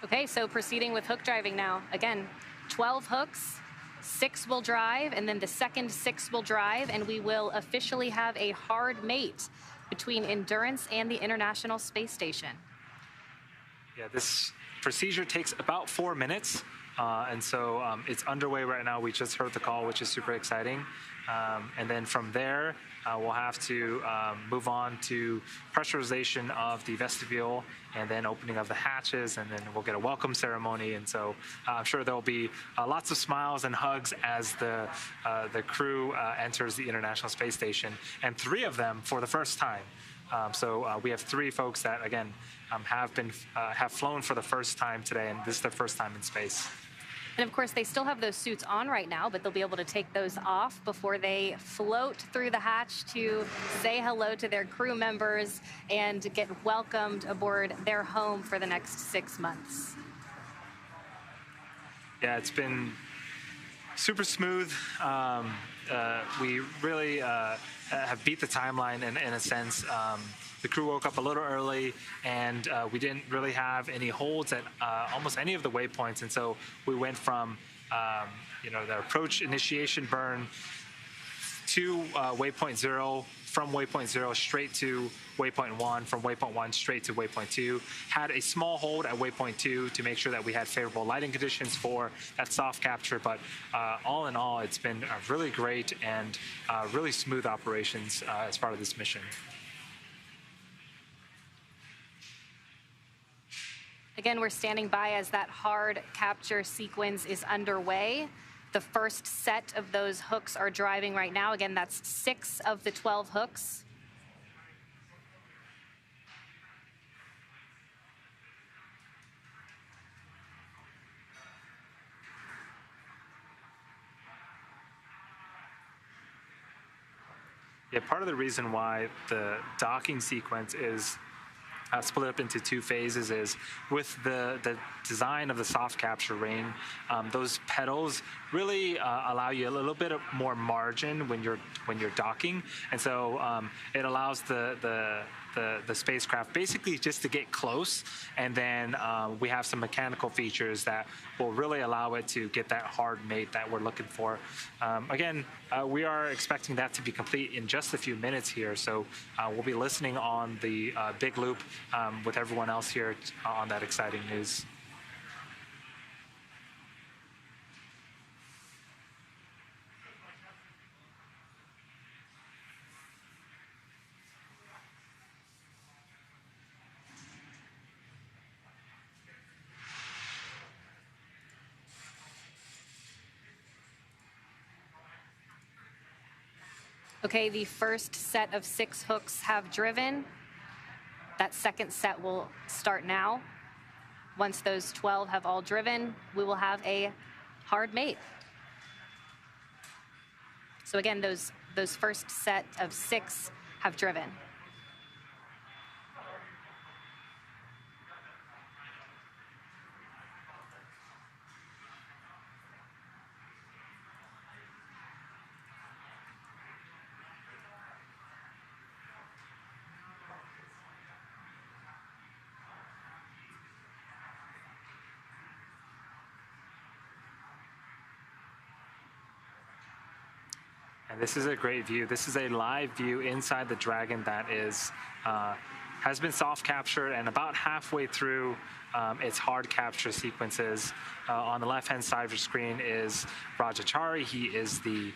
Okay, so proceeding with hook driving now. Again, 12 hooks, 6 will drive, and then the second 6 will drive, and we will officially have a hard mate between Endurance and the International Space Station. Yeah, this procedure takes about 4 minutes, and so it's underway right now. We just heard the call, which is super exciting. And then from there, we'll have to move on to pressurization of the vestibule and then opening of the hatches, and then we'll get a welcome ceremony. And so I'm sure there'll be lots of smiles and hugs as the crew enters the International Space Station, and 3 of them for the first time. So we have 3 folks that, again, have flown for the first time today, and this is their first time in space. And of course, they still have those suits on right now, but they'll be able to take those off before they float through the hatch to say hello to their crew members and get welcomed aboard their home for the next 6 months. Yeah, it's been super smooth. We really have beat the timeline in a sense. The crew woke up a little early, and we didn't really have any holds at almost any of the waypoints, and so we went from the approach initiation burn to waypoint 0, from waypoint 0 straight to waypoint 1, from waypoint 1 straight to waypoint 2. Had a small hold at waypoint 2 to make sure that we had favorable lighting conditions for that soft capture, but all in all, it's been really great and really smooth operations as part of this mission. Again, we're standing by as that hard capture sequence is underway. The first set of those hooks are driving right now. Again, that's 6 of the 12 hooks. Yeah, part of the reason why the docking sequence is split up into 2 phases is with the design of the soft capture ring, those pedals really allow you a little bit of more margin when you're docking, and so it allows the spacecraft basically just to get close, and then we have some mechanical features that will really allow it to get that hard mate that we're looking for. Again, we are expecting that to be complete in just a few minutes here, so we'll be listening on the big loop with everyone else here on that exciting news. Okay, the first set of 6 hooks have driven. That second set will start now. Once those 12 have all driven, we will have a hard mate. So again, those first set of 6 have driven. And this is a great view. This is a live view inside the Dragon that is has been soft captured and about halfway through its hard capture sequences. On the left-hand side of your screen is Rajachari. He is the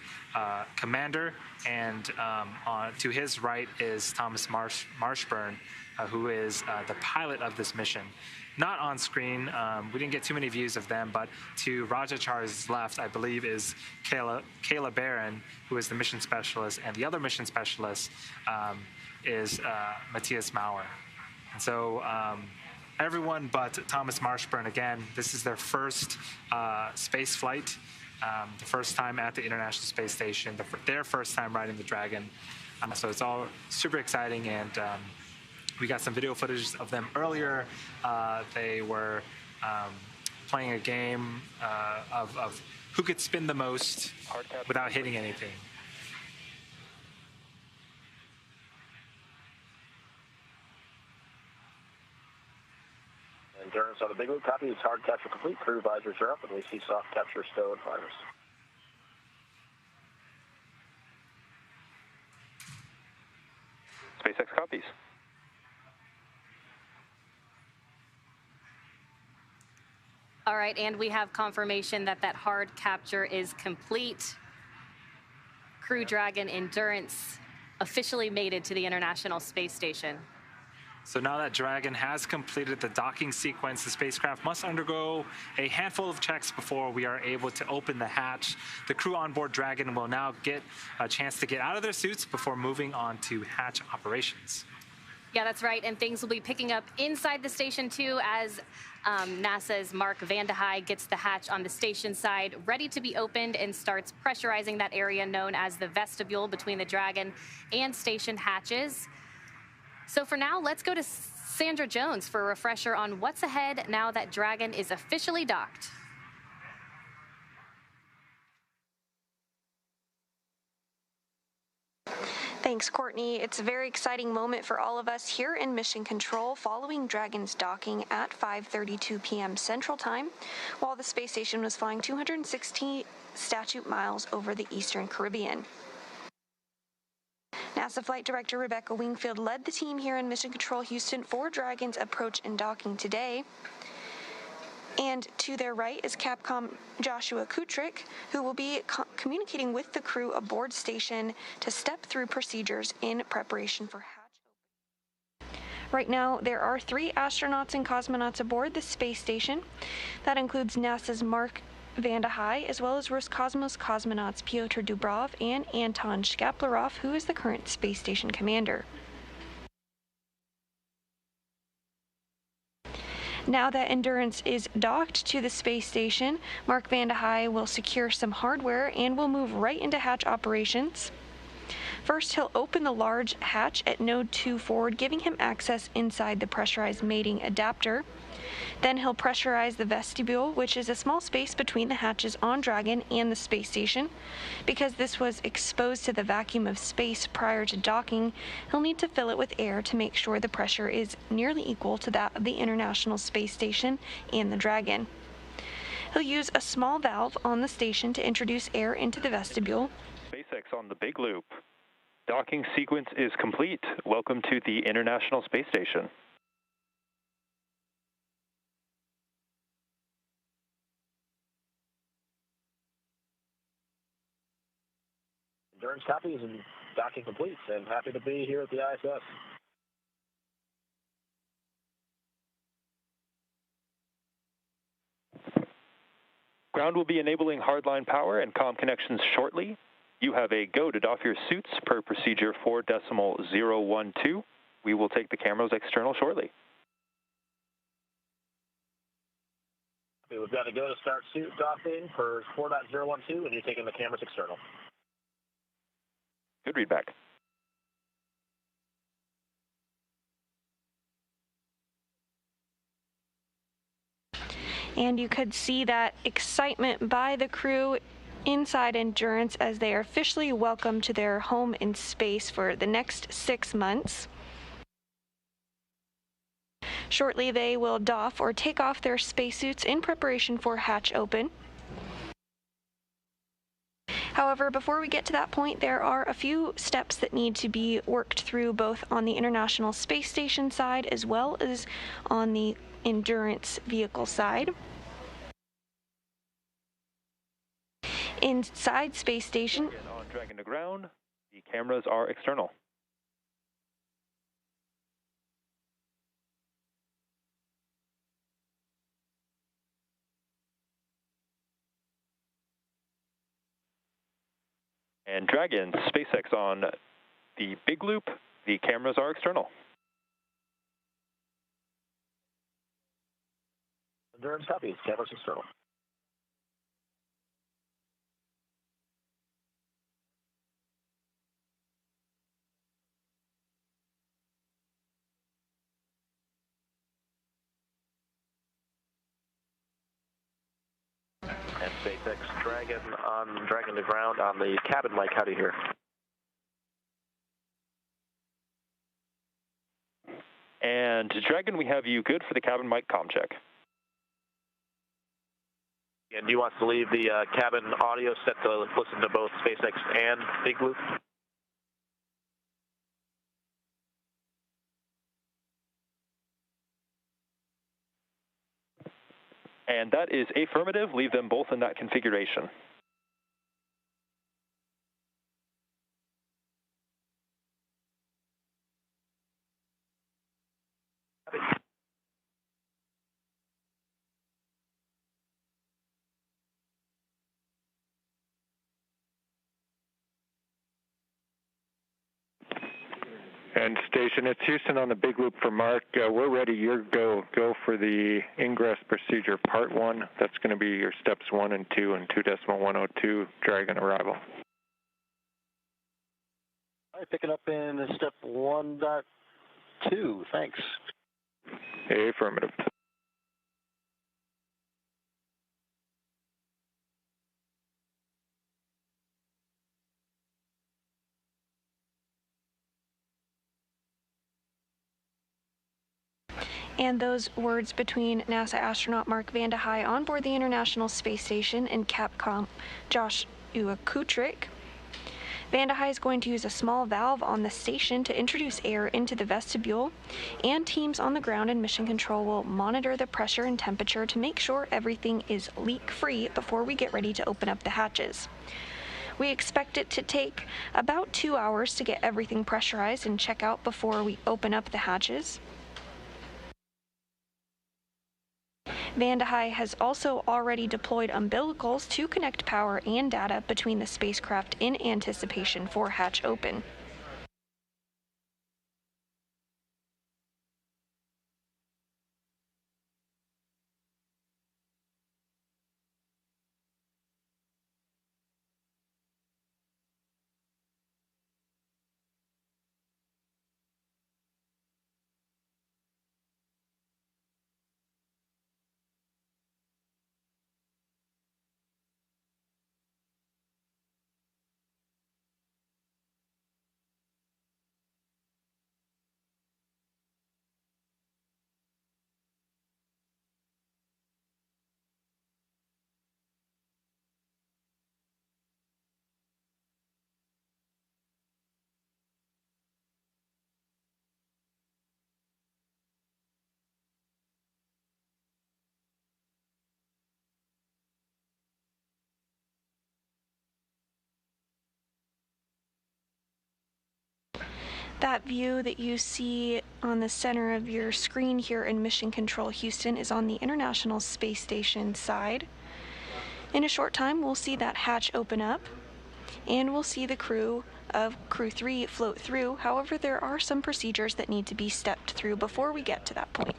commander, and to his right is Thomas Marshburn, who is the pilot of this mission. Not on screen, we didn't get too many views of them, but to Rajachari's left, I believe, is Kayla Barron, who is the mission specialist, and the other mission specialist is Matthias Maurer. And so everyone but Thomas Marshburn. Again, this is their first space flight, the first time at the International Space Station, their first time riding the Dragon. So it's all super exciting, and we got some video footage of them earlier. They were playing a game of who could spin the most without hitting anything. Endurance on the big loop. Copy. It's hard capture complete. Crew visors are up, and we see soft capture stow and fires. SpaceX copies. All right, and we have confirmation that that hard capture is complete. Crew Dragon Endurance officially mated to the International Space Station. So now that Dragon has completed the docking sequence, the spacecraft must undergo a handful of checks before we are able to open the hatch. The crew on board Dragon will now get a chance to get out of their suits before moving on to hatch operations. Yeah, that's right, and things will be picking up inside the station too as NASA's Mark Vande Hei gets the hatch on the station side ready to be opened and starts pressurizing that area known as the vestibule between the Dragon and station hatches. So for now, let's go to Sandra Jones for a refresher on what's ahead now that Dragon is officially docked. Thanks, Courtney. It's a very exciting moment for all of us here in Mission Control following Dragon's docking at 5:32 p.m. Central Time, while the space station was flying 260 statute miles over the Eastern Caribbean. NASA Flight Director Rebecca Wingfield led the team here in Mission Control Houston for Dragon's approach and docking today. And to their right is Capcom Joshua Kutrick, who will be communicating with the crew aboard station to step through procedures in preparation for hatch opening. Right now, there are 3 astronauts and cosmonauts aboard the space station. That includes NASA's Mark Vande Hei, as well as Roscosmos cosmonauts Pyotr Dubrov and Anton Shkaplerov, who is the current space station commander. Now that Endurance is docked to the space station, Mark Vande Hei will secure some hardware and will move right into hatch operations. First, he'll open the large hatch at Node 2 forward, giving him access inside the pressurized mating adapter. Then he'll pressurize the vestibule, which is a small space between the hatches on Dragon and the space station. Because this was exposed to the vacuum of space prior to docking, he'll need to fill it with air to make sure the pressure is nearly equal to that of the International Space Station and the Dragon. He'll use a small valve on the station to introduce air into the vestibule. SpaceX on the big loop. Docking sequence is complete. Welcome to the International Space Station. Endurance copies and docking complete, and happy to be here at the ISS. Ground will be enabling hardline power and comm connections shortly. You have a go to doff your suits per procedure 4.012. We will take the cameras external shortly. We've got to go to start suit doffing for 4.012, and you're taking the cameras external. Good readback. And you could see that excitement by the crew inside Endurance as they are officially welcomed to their home in space for the next 6 months. Shortly, they will doff or take off their spacesuits in preparation for hatch open. However, before we get to that point, there are a few steps that need to be worked through both on the International Space Station side as well as on the Endurance vehicle side. Inside Space Station, On Dragon to ground, the cameras are external. And Dragon, SpaceX on the big loop, the cameras are external. Endurance copies. Canvas external. And SpaceX Dragon to ground on the cabin mic. How do you hear? And Dragon, we have you good for the cabin mic comm check. And do you want us to leave the cabin audio set to listen to both SpaceX and Big Loop? And that is affirmative. Leave them both in that configuration. And station, it's Houston on the big loop for Mark. We're ready. You're go for the ingress procedure part 1. That's going to be your steps 1 and 2 and 2.102 Dragon arrival. All right, picking up in step 1.2. Thanks. Affirmative. And those words between NASA astronaut Mark Vande Hei on board the International Space Station and Capcom Josh Kutrick. Vande Hei is going to use a small valve on the station to introduce air into the vestibule, and teams on the ground and mission control will monitor the pressure and temperature to make sure everything is leak-free before we get ready to open up the hatches. We expect it to take about 2 hours to get everything pressurized and check out before we open up the hatches. Vande Hei has also already deployed umbilicals to connect power and data between the spacecraft in anticipation for hatch open. That view that you see on the center of your screen here in Mission Control Houston is on the International Space Station side. In a short time, we'll see that hatch open up, and we'll see the crew of Crew-3 float through. However, there are some procedures that need to be stepped through before we get to that point.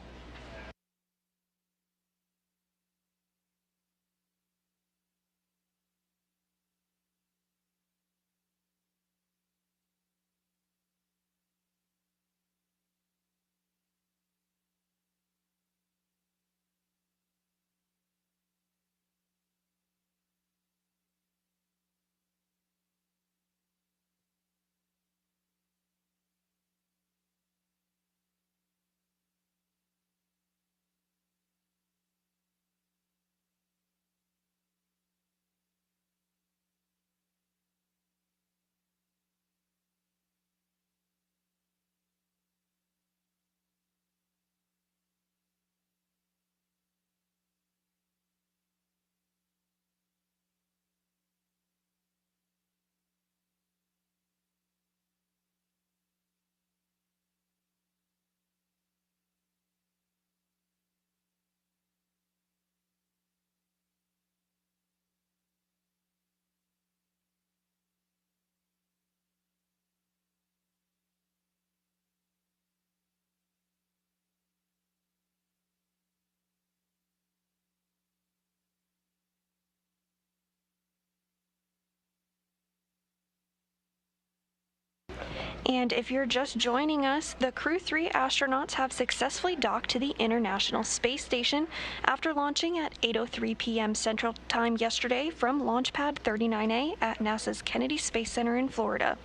And if you're just joining us, the Crew-3 astronauts have successfully docked to the International Space Station after launching at 8:03 p.m. Central Time yesterday from Launch Pad 39A at NASA's Kennedy Space Center in Florida.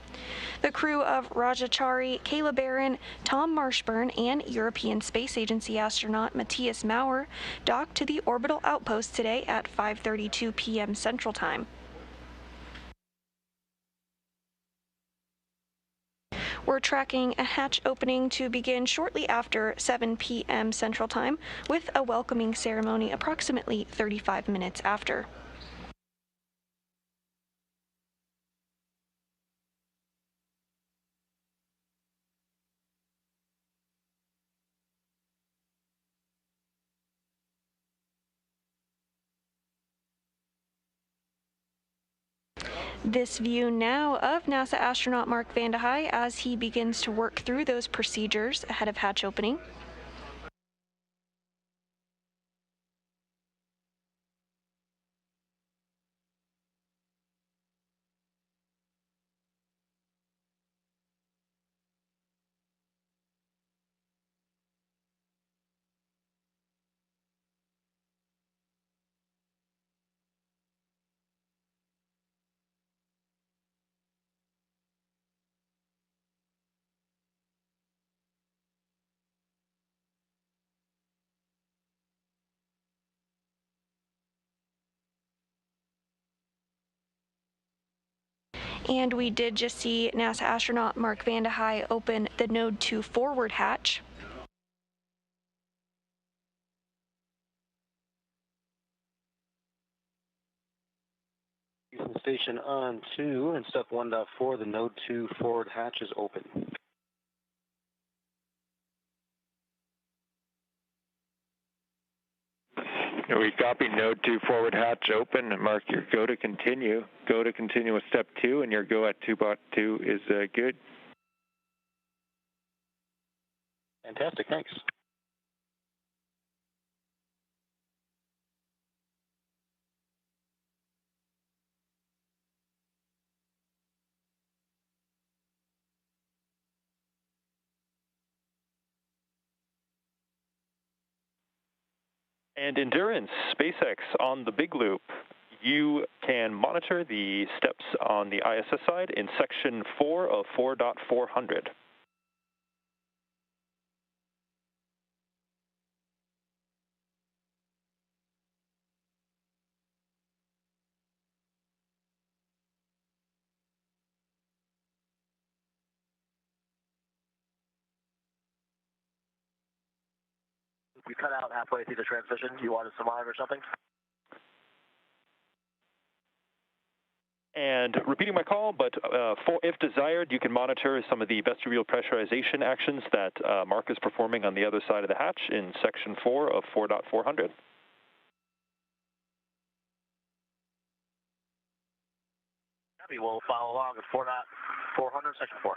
The crew of Rajachari, Kayla Barron, Tom Marshburn, and European Space Agency astronaut Matthias Maurer docked to the orbital outpost today at 5:32 p.m. Central Time. We're tracking a hatch opening to begin shortly after 7 p.m. Central Time, with a welcoming ceremony approximately 35 minutes after. This view now of NASA astronaut Mark Vande Hei as he begins to work through those procedures ahead of hatch opening. And we did just see NASA astronaut Mark Vande Hei open the Node 2 forward hatch. Houston Station on 2 and step 1.4, the Node 2 forward hatch is open. We copy Node 2 forward hatch open. Mark your go to continue. Go to continue with step 2, and your go at 2.2 is good. Fantastic, thanks. And Endurance, SpaceX on the big loop. You can monitor the steps on the ISS side in section 4 of 4.400. You cut out halfway through the transition. You wanted some live or something? And repeating my call, but if desired, you can monitor some of the vestibule pressurization actions that Mark is performing on the other side of the hatch in section 4 of 4.400. We will follow along at 4.400, section 4.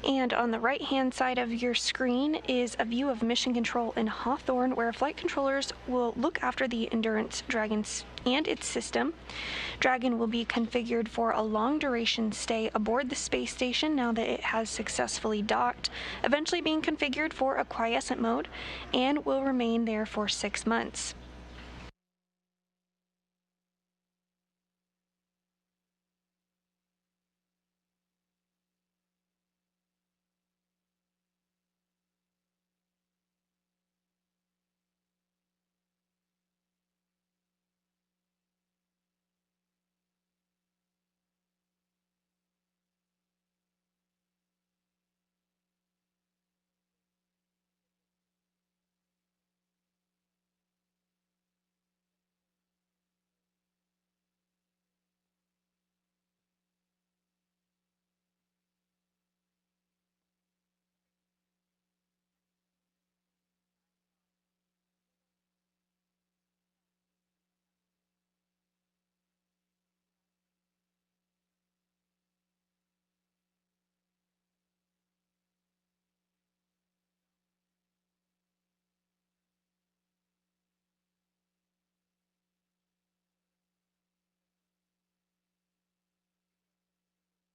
And on the right-hand side of your screen is a view of mission control in Hawthorne, where flight controllers will look after the Endurance Dragon and its system. Dragon will be configured for a long-duration stay aboard the space station now that it has successfully docked, eventually being configured for a quiescent mode, and will remain there for 6 months.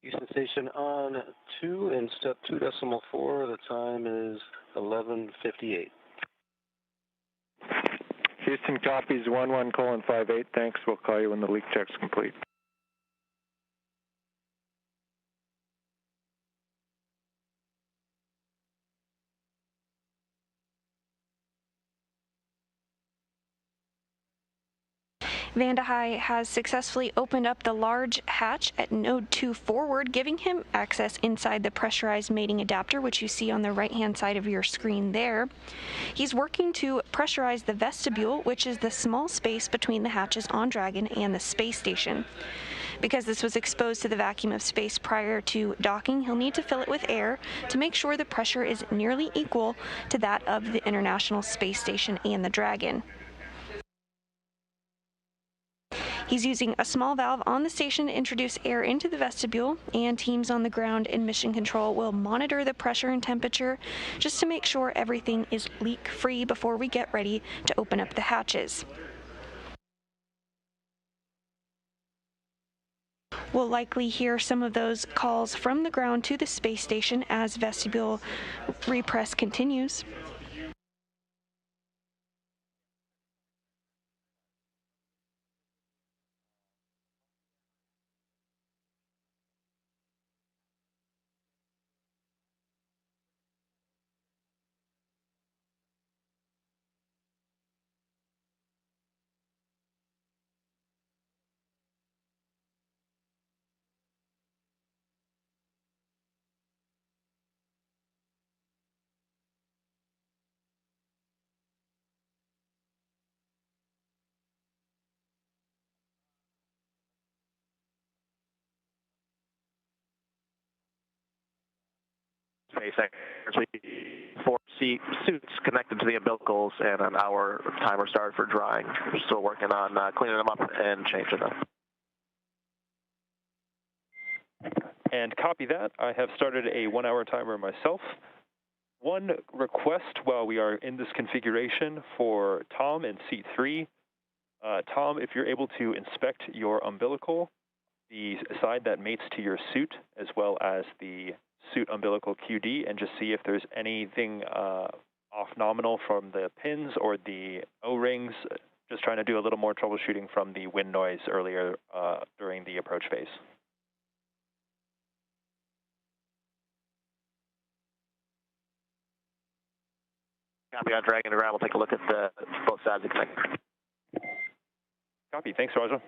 Houston Station on 2 and step 2.4. The time is 11:58. Houston copies 11:58. Thanks. We'll call you when the leak check's complete. Vanda High has successfully opened up the large hatch at node 2 forward, giving him access inside the pressurized mating adapter, which you see on the right-hand side of your screen there. He's working to pressurize the vestibule, which is the small space between the hatches on Dragon and the space station. Because this was exposed to the vacuum of space prior to docking, he'll need to fill it with air to make sure the pressure is nearly equal to that of the International Space Station and the Dragon. He's using a small valve on the station to introduce air into the vestibule, and teams on the ground in mission control will monitor the pressure and temperature just to make sure everything is leak-free before we get ready to open up the hatches. We'll likely hear some of those calls from the ground to the space station as vestibule repress continues. SpaceX, actually 4 suits connected to the umbilicals, and an hour timer started for drying. We're still working on cleaning them up and changing them. And copy that. I have started a 1-hour timer myself. One request while we are in this configuration for Tom and seat 3. Tom, if you're able to inspect your umbilical, the side that mates to your suit, as well as the suit umbilical QD, and just see if there's anything off nominal from the pins or the O-rings. Just trying to do a little more troubleshooting from the wind noise earlier during the approach phase. Copy on Dragon to ground. We'll take a look at both sides of the connector. Copy. Thanks, Raja.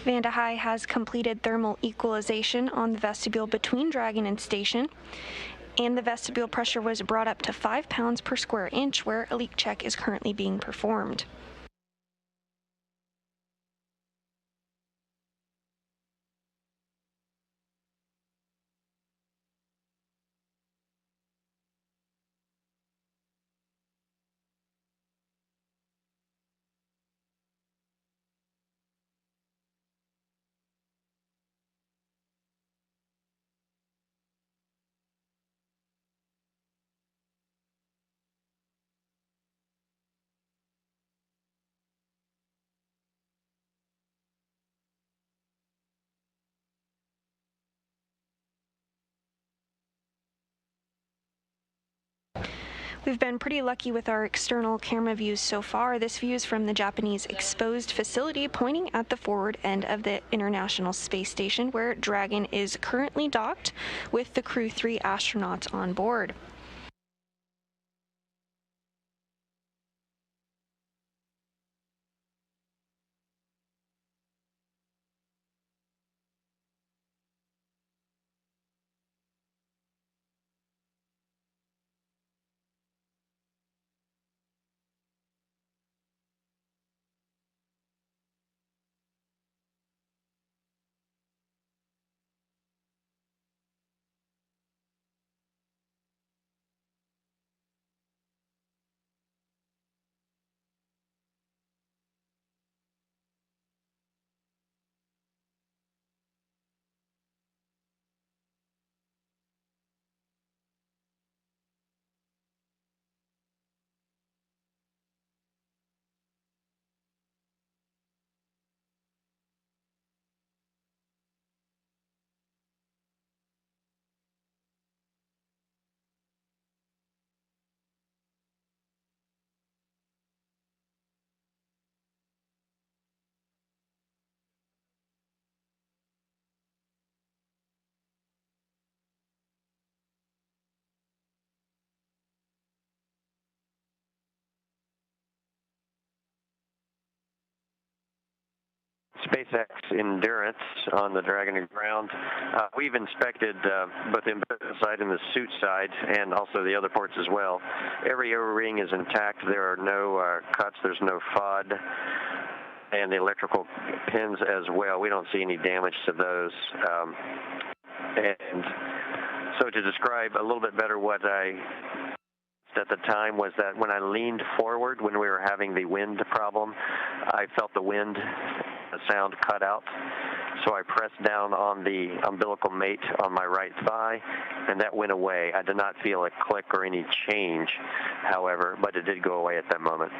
Vanda High has completed thermal equalization on the vestibule between Dragon and station, and the vestibule pressure was brought up to 5 pounds per square inch, where a leak check is currently being performed. We've been pretty lucky with our external camera views so far. This view is from the Japanese exposed facility pointing at the forward end of the International Space Station, where Dragon is currently docked with the Crew-3 astronauts on board. SpaceX Endurance on the Dragon and ground. We've inspected both the umbilical side and the suit side, and also the other ports as well. Every O-ring is intact. There are no cuts. There's no FOD, and the electrical pins as well. We don't see any damage to those. And so to describe a little bit better what I at the time was that when I leaned forward when we were having the wind problem, I felt the wind sound cut out. So I pressed down on the umbilical mate on my right thigh, and that went away. I did not feel a click or any change, however, but it did go away at that moment.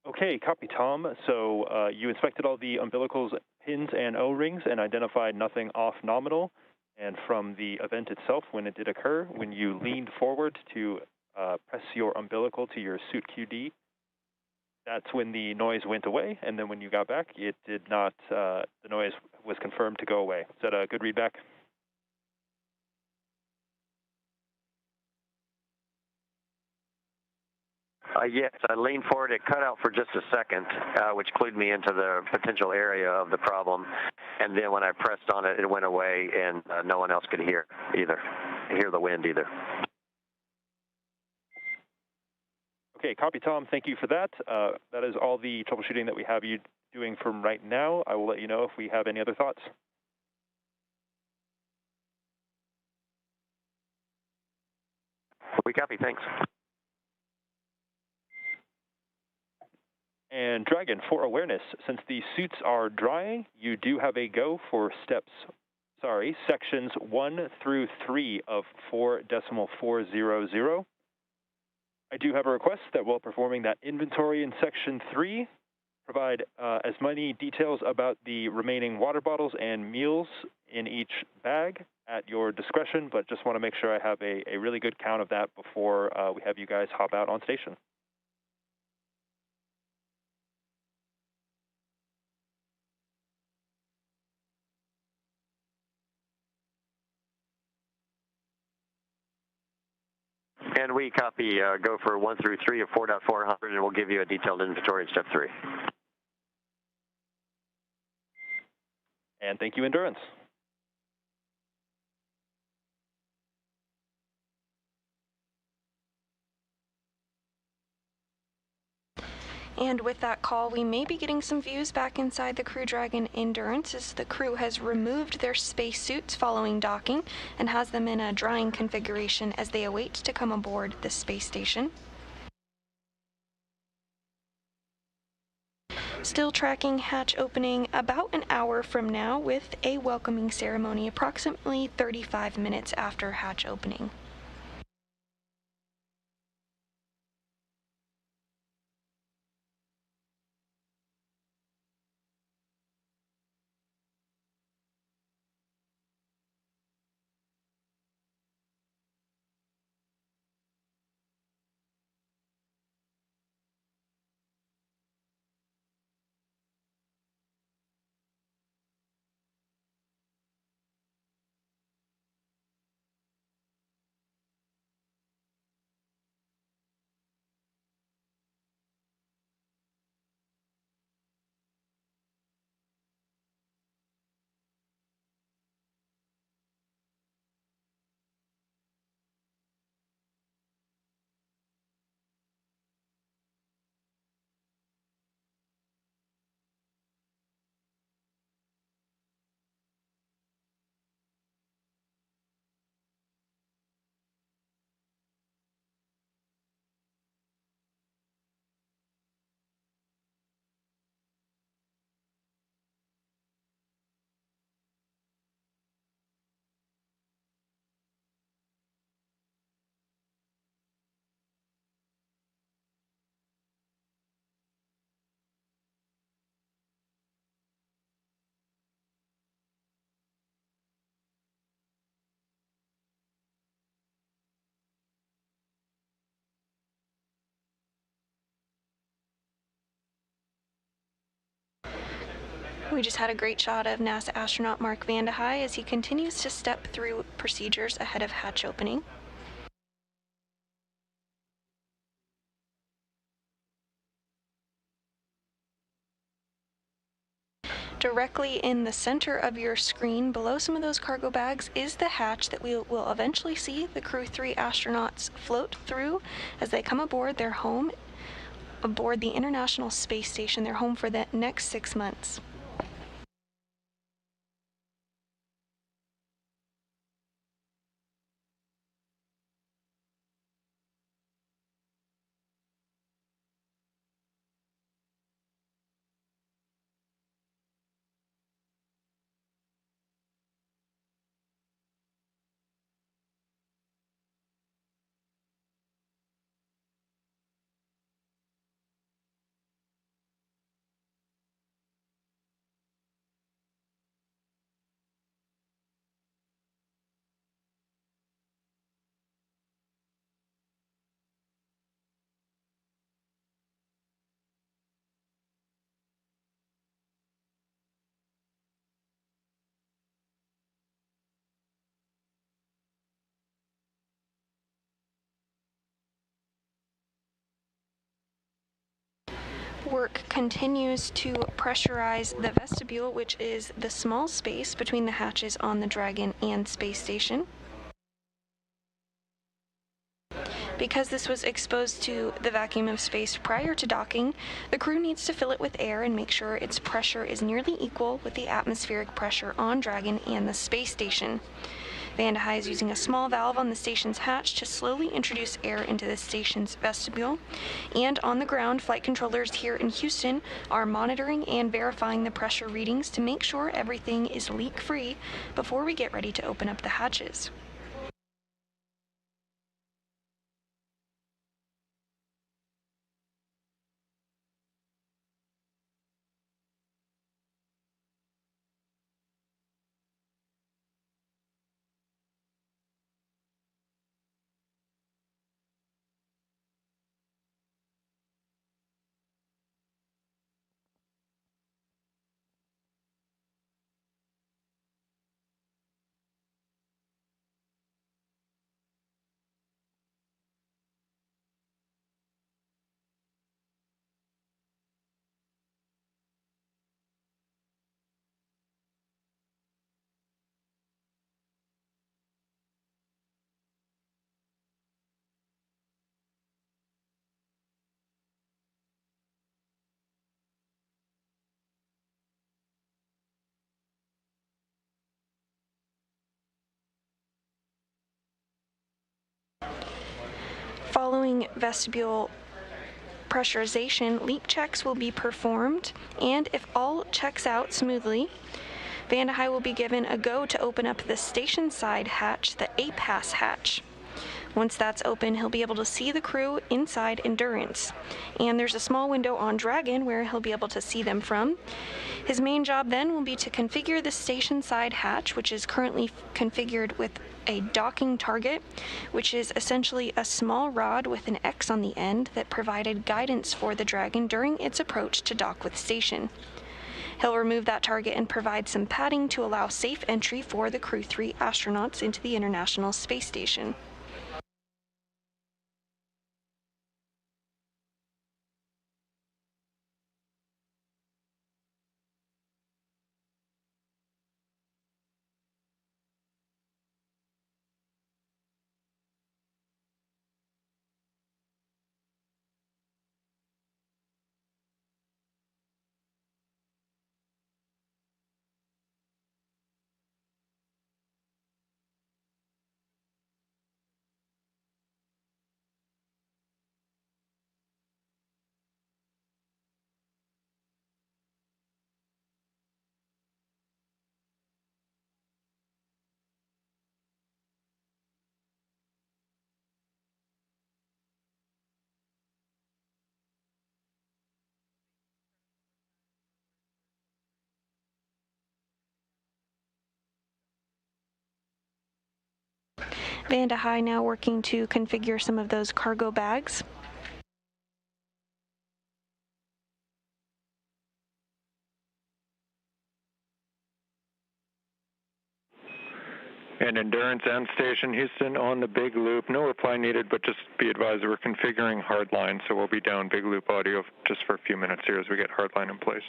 Okay, copy, Tom. So you inspected all the umbilicals, pins, and O-rings and identified nothing off nominal. And from the event itself, when it did occur, when you leaned forward to press your umbilical to your suit QD, that's when the noise went away. And then when you got back, it did not, the noise was confirmed to go away. Is that a good readback? Yes, I leaned forward. It cut out for just a second, which clued me into the potential area of the problem. And then when I pressed on it, it went away, and no one else could hear the wind either. Okay, copy, Tom. Thank you for that. That is all the troubleshooting that we have you doing from right now. I will let you know if we have any other thoughts. We copy. Thanks. And Dragon, for awareness, since the suits are drying, you do have a go for sections 1 through 3 of 4.400. I do have a request that while performing that inventory in section 3, provide as many details about the remaining water bottles and meals in each bag at your discretion, but just want to make sure I have a really good count of that before we have you guys hop out on station. And we copy go for 1 through 3 of 4.400, and we'll give you a detailed inventory in step 3. And thank you, Endurance. And with that call, we may be getting some views back inside the Crew Dragon Endurance as the crew has removed their spacesuits following docking and has them in a drying configuration as they await to come aboard the space station. Still tracking hatch opening about an hour from now with a welcoming ceremony approximately 35 minutes after hatch opening. We just had a great shot of NASA astronaut Mark Vande Hei as he continues to step through procedures ahead of hatch opening. Directly in the center of your screen, below some of those cargo bags, is the hatch that we will eventually see the Crew-3 astronauts float through as they come aboard their home aboard the International Space Station, their home for the next 6 months. Work continues to pressurize the vestibule, which is the small space between the hatches on the Dragon and Space Station. Because this was exposed to the vacuum of space prior to docking, the crew needs to fill it with air and make sure its pressure is nearly equal with the atmospheric pressure on Dragon and the Space Station. Vande Hei is using a small valve on the station's hatch to slowly introduce air into the station's vestibule. And on the ground, flight controllers here in Houston are monitoring and verifying the pressure readings to make sure everything is leak-free before we get ready to open up the hatches. Following vestibule pressurization, leak checks will be performed, and if all checks out smoothly, Vande Hei will be given a go to open up the station side hatch, the A-Pass hatch. Once that's open, he'll be able to see the crew inside Endurance, and there's a small window on Dragon where he'll be able to see them from. His main job then will be to configure the station side hatch, which is currently configured with a docking target, which is essentially a small rod with an X on the end that provided guidance for the Dragon during its approach to dock with station. He'll remove that target and provide some padding to allow safe entry for the Crew-3 astronauts into the International Space Station. Vande Hei now working to configure some of those cargo bags. And Endurance and Station Houston on the big loop. No reply needed, but just be advised we're configuring hardline, so we'll be down big loop audio just for a few minutes here as we get hardline in place.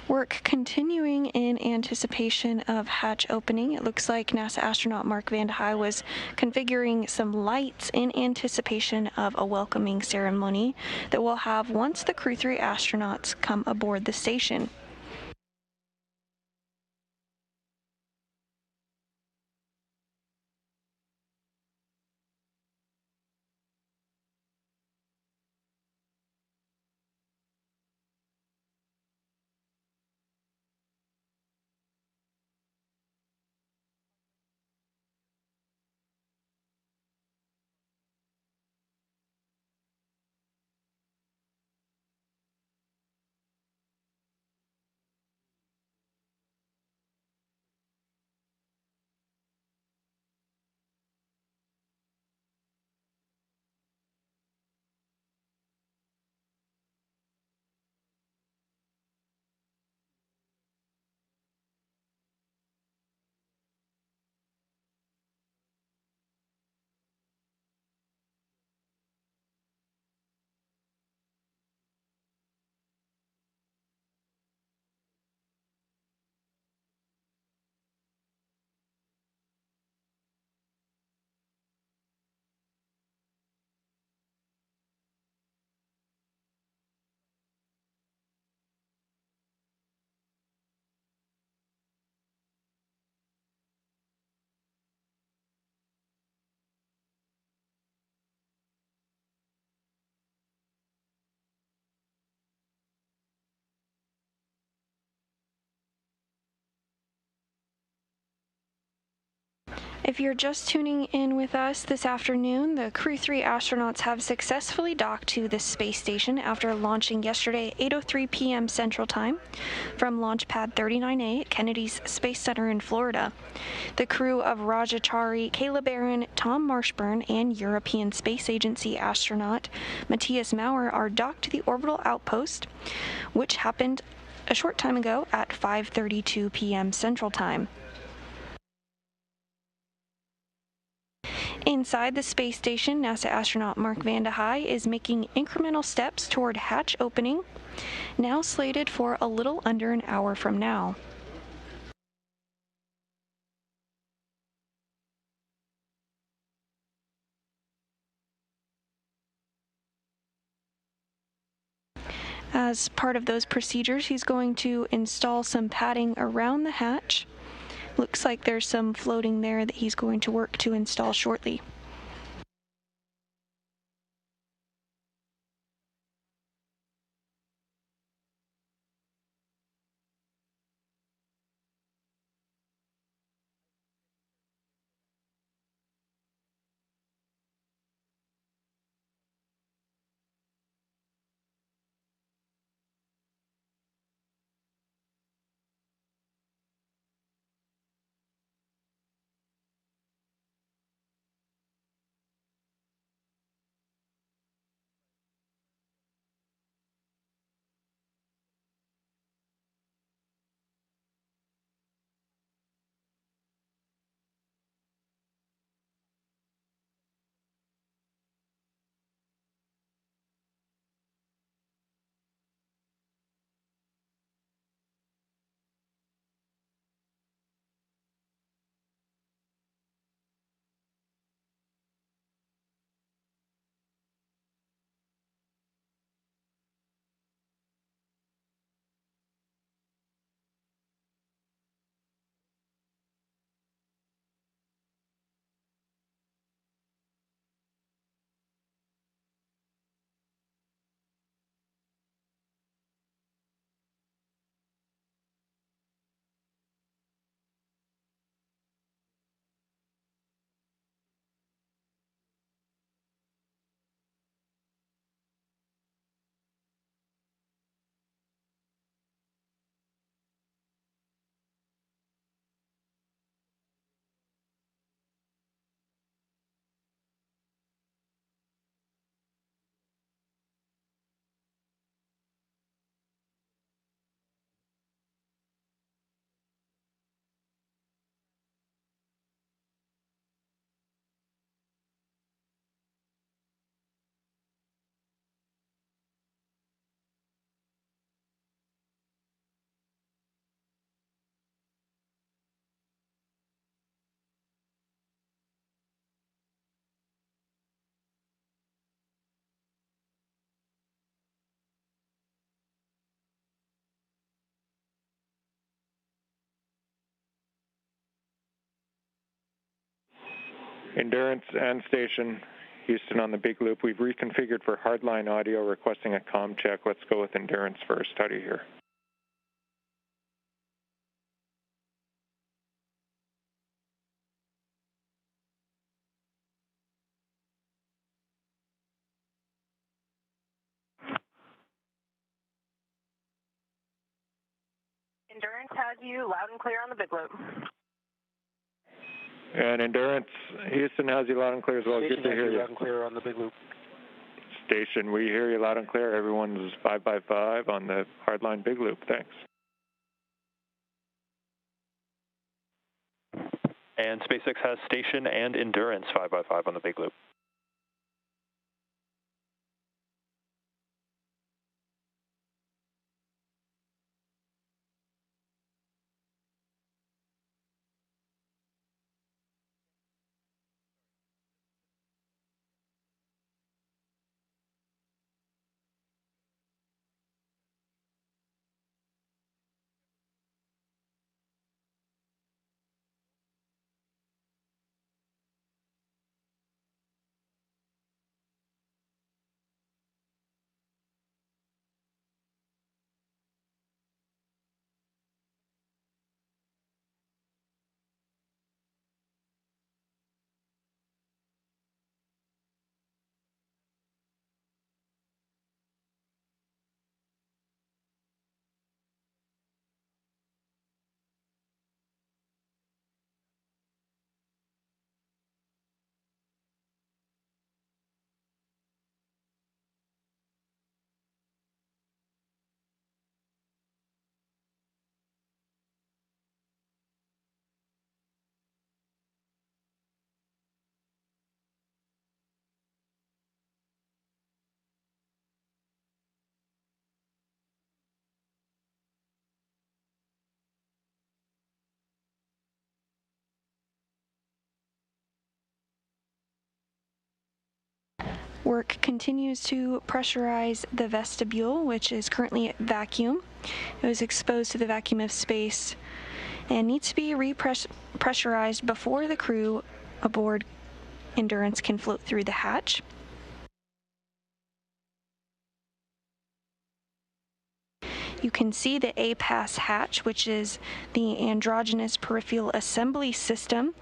Work continuing in anticipation of hatch opening. It looks like NASA astronaut Mark Vande Hei was configuring some lights in anticipation of a welcoming ceremony that we'll have once the Crew-3 astronauts come aboard the station. If you're just tuning in with us this afternoon, the Crew-3 astronauts have successfully docked to the space station after launching yesterday at 8:03 p.m. Central Time from Launch Pad 39A at Kennedy's Space Center in Florida. The crew of Rajachari, Caleb Barron, Tom Marshburn, and European Space Agency astronaut Matthias Maurer are docked to the orbital outpost, which happened a short time ago at 5:32 p.m. Central Time. Inside the space station, NASA astronaut Mark Vande Hei is making incremental steps toward hatch opening, now slated for a little under an hour from now. As part of those procedures, he's going to install some padding around the hatch. Looks like there's some floating there that he's going to work to install shortly. Endurance and station, Houston on the big loop. We've reconfigured for hardline audio, requesting a comm check. Let's go with Endurance for a study here. Endurance has you loud and clear on the big loop. And Endurance, Houston has you loud and clear as well. Station Good to hear you. Loud and clear on the big loop. Station, we hear you loud and clear. Everyone's 5x5 on the hardline big loop. Thanks. And SpaceX has station and Endurance 5x5 on the big loop. Work continues to pressurize the vestibule, which is currently at vacuum. It was exposed to the vacuum of space and needs to be repressurized before the crew aboard Endurance can float through the hatch. You can see the A-Pass hatch, which is the androgynous peripheral assembly system,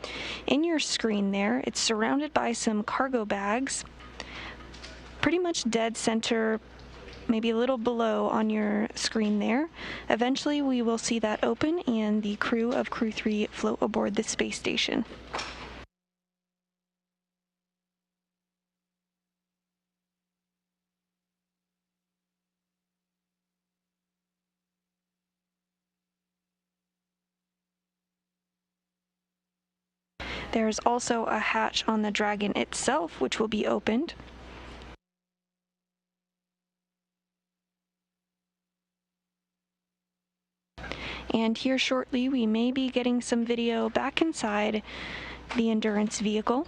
in your screen there. It's surrounded by some cargo bags, pretty much dead center, maybe a little below on your screen there. Eventually we will see that open and the crew of Crew-3 float aboard the space station. There's also a hatch on the Dragon itself, which will be opened. And here shortly, we may be getting some video back inside the Endurance vehicle.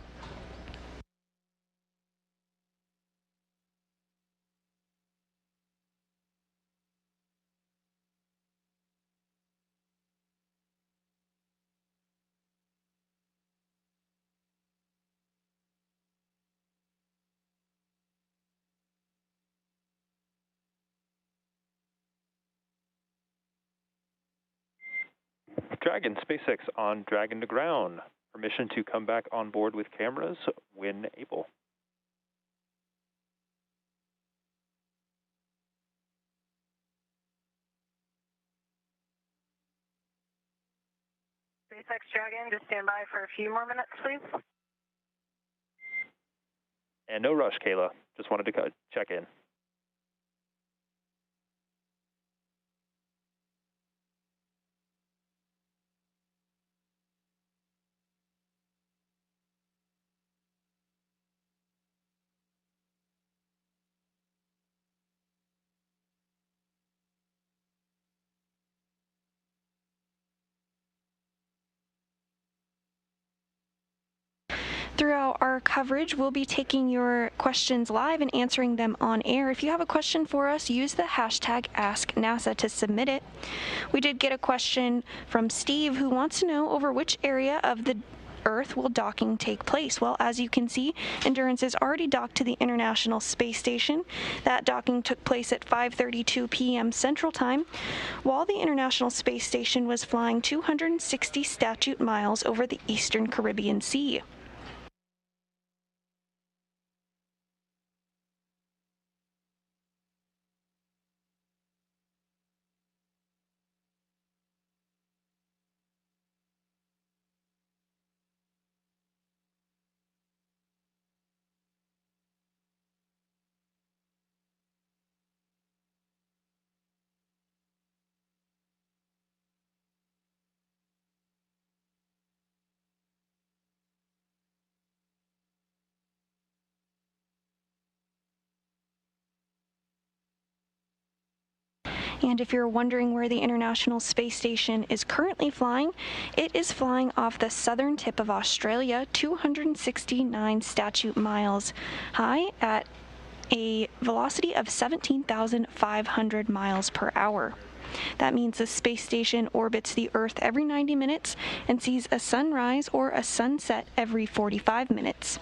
Dragon, SpaceX on Dragon to ground. Permission to come back on board with cameras when able. SpaceX Dragon, just stand by for a few more minutes, please. And no rush, Kayla. Just wanted to check in. Throughout our coverage, we'll be taking your questions live and answering them on air. If you have a question for us, use the hashtag AskNASA to submit it. We did get a question from Steve, who wants to know over which area of the Earth will docking take place. Well, as you can see, Endurance is already docked to the International Space Station. That docking took place at 5:32 p.m. Central Time, while the International Space Station was flying 260 statute miles over the Eastern Caribbean Sea. And if you're wondering where the International Space Station is currently flying, it is flying off the southern tip of Australia, 269 statute miles high at a velocity of 17,500 miles per hour. That means the space station orbits the Earth every 90 minutes and sees a sunrise or a sunset every 45 minutes.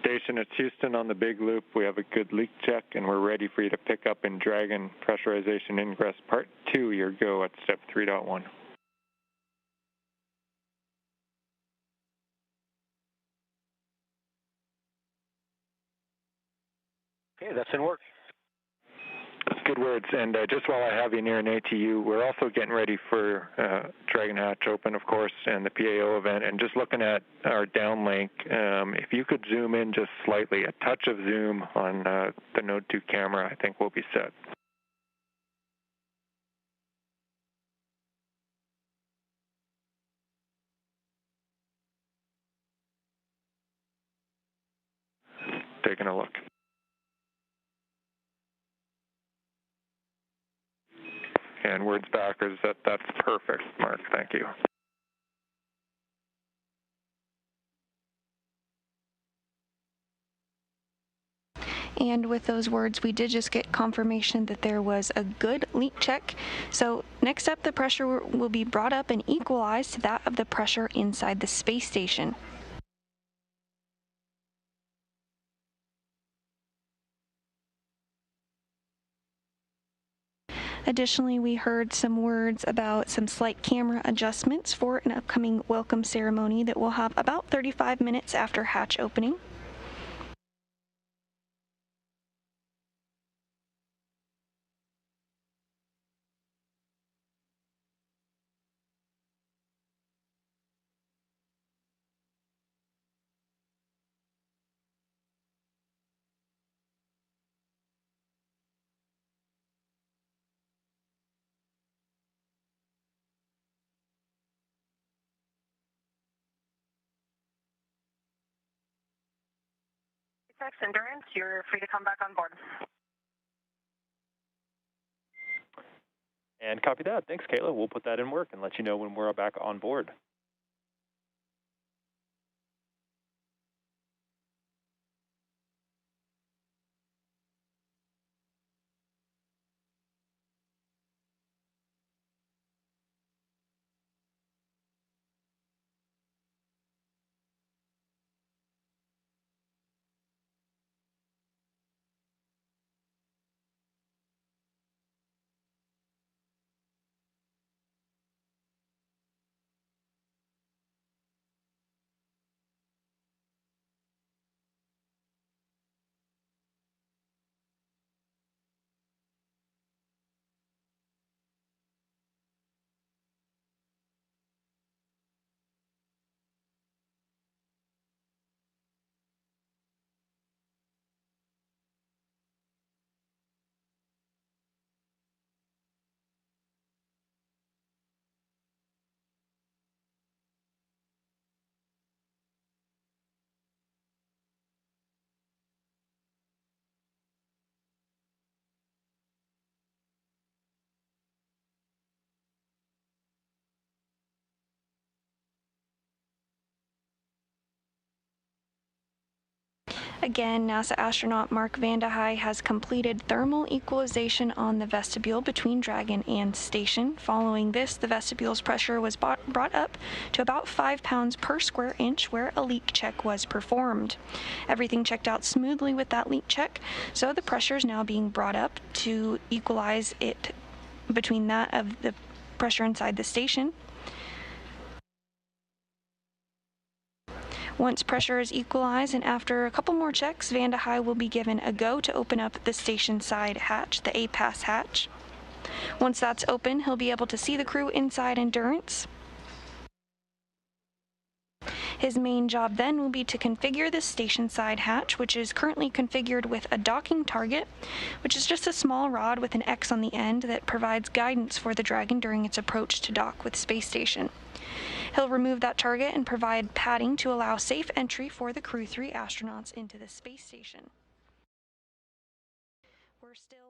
Station, it's Houston on the big loop. We have a good leak check, and we're ready for you to pick up in Dragon Pressurization Ingress Part 2. Your go at step 3.1. Okay, that's in work. Good words. And just while I have you near an ATU, we're also getting ready for Dragon Hatch Open, of course, and the PAO event. And just looking at our downlink, if you could zoom in just slightly, a touch of zoom on the Node 2 camera, I think we'll be set. Taking a look. And words back is that's perfect, Mark. Thank you. And with those words, we did just get confirmation that there was a good leak check. So next up, the pressure will be brought up and equalized to that of the pressure inside the space station. Additionally, we heard some words about some slight camera adjustments for an upcoming welcome ceremony that will have about 35 minutes after hatch opening. SpaceX Endurance, you're free to come back on board. And copy that. Thanks, Kayla. We'll put that in work and let you know when we're back on board. Again, NASA astronaut Mark Vande Hei has completed thermal equalization on the vestibule between Dragon and Station. Following this, the vestibule's pressure was brought up to about 5 pounds per square inch where a leak check was performed. Everything checked out smoothly with that leak check, so the pressure is now being brought up to equalize it between that of the pressure inside the station. Once pressure is equalized and after a couple more checks, Vande Hei will be given a go to open up the station side hatch, the A-pass hatch. Once that's open, he'll be able to see the crew inside Endurance. His main job then will be to configure the station side hatch, which is currently configured with a docking target, which is just a small rod with an X on the end that provides guidance for the Dragon during its approach to dock with Space Station. He'll remove that target and provide padding to allow safe entry for the Crew-3 astronauts into the space station. We're still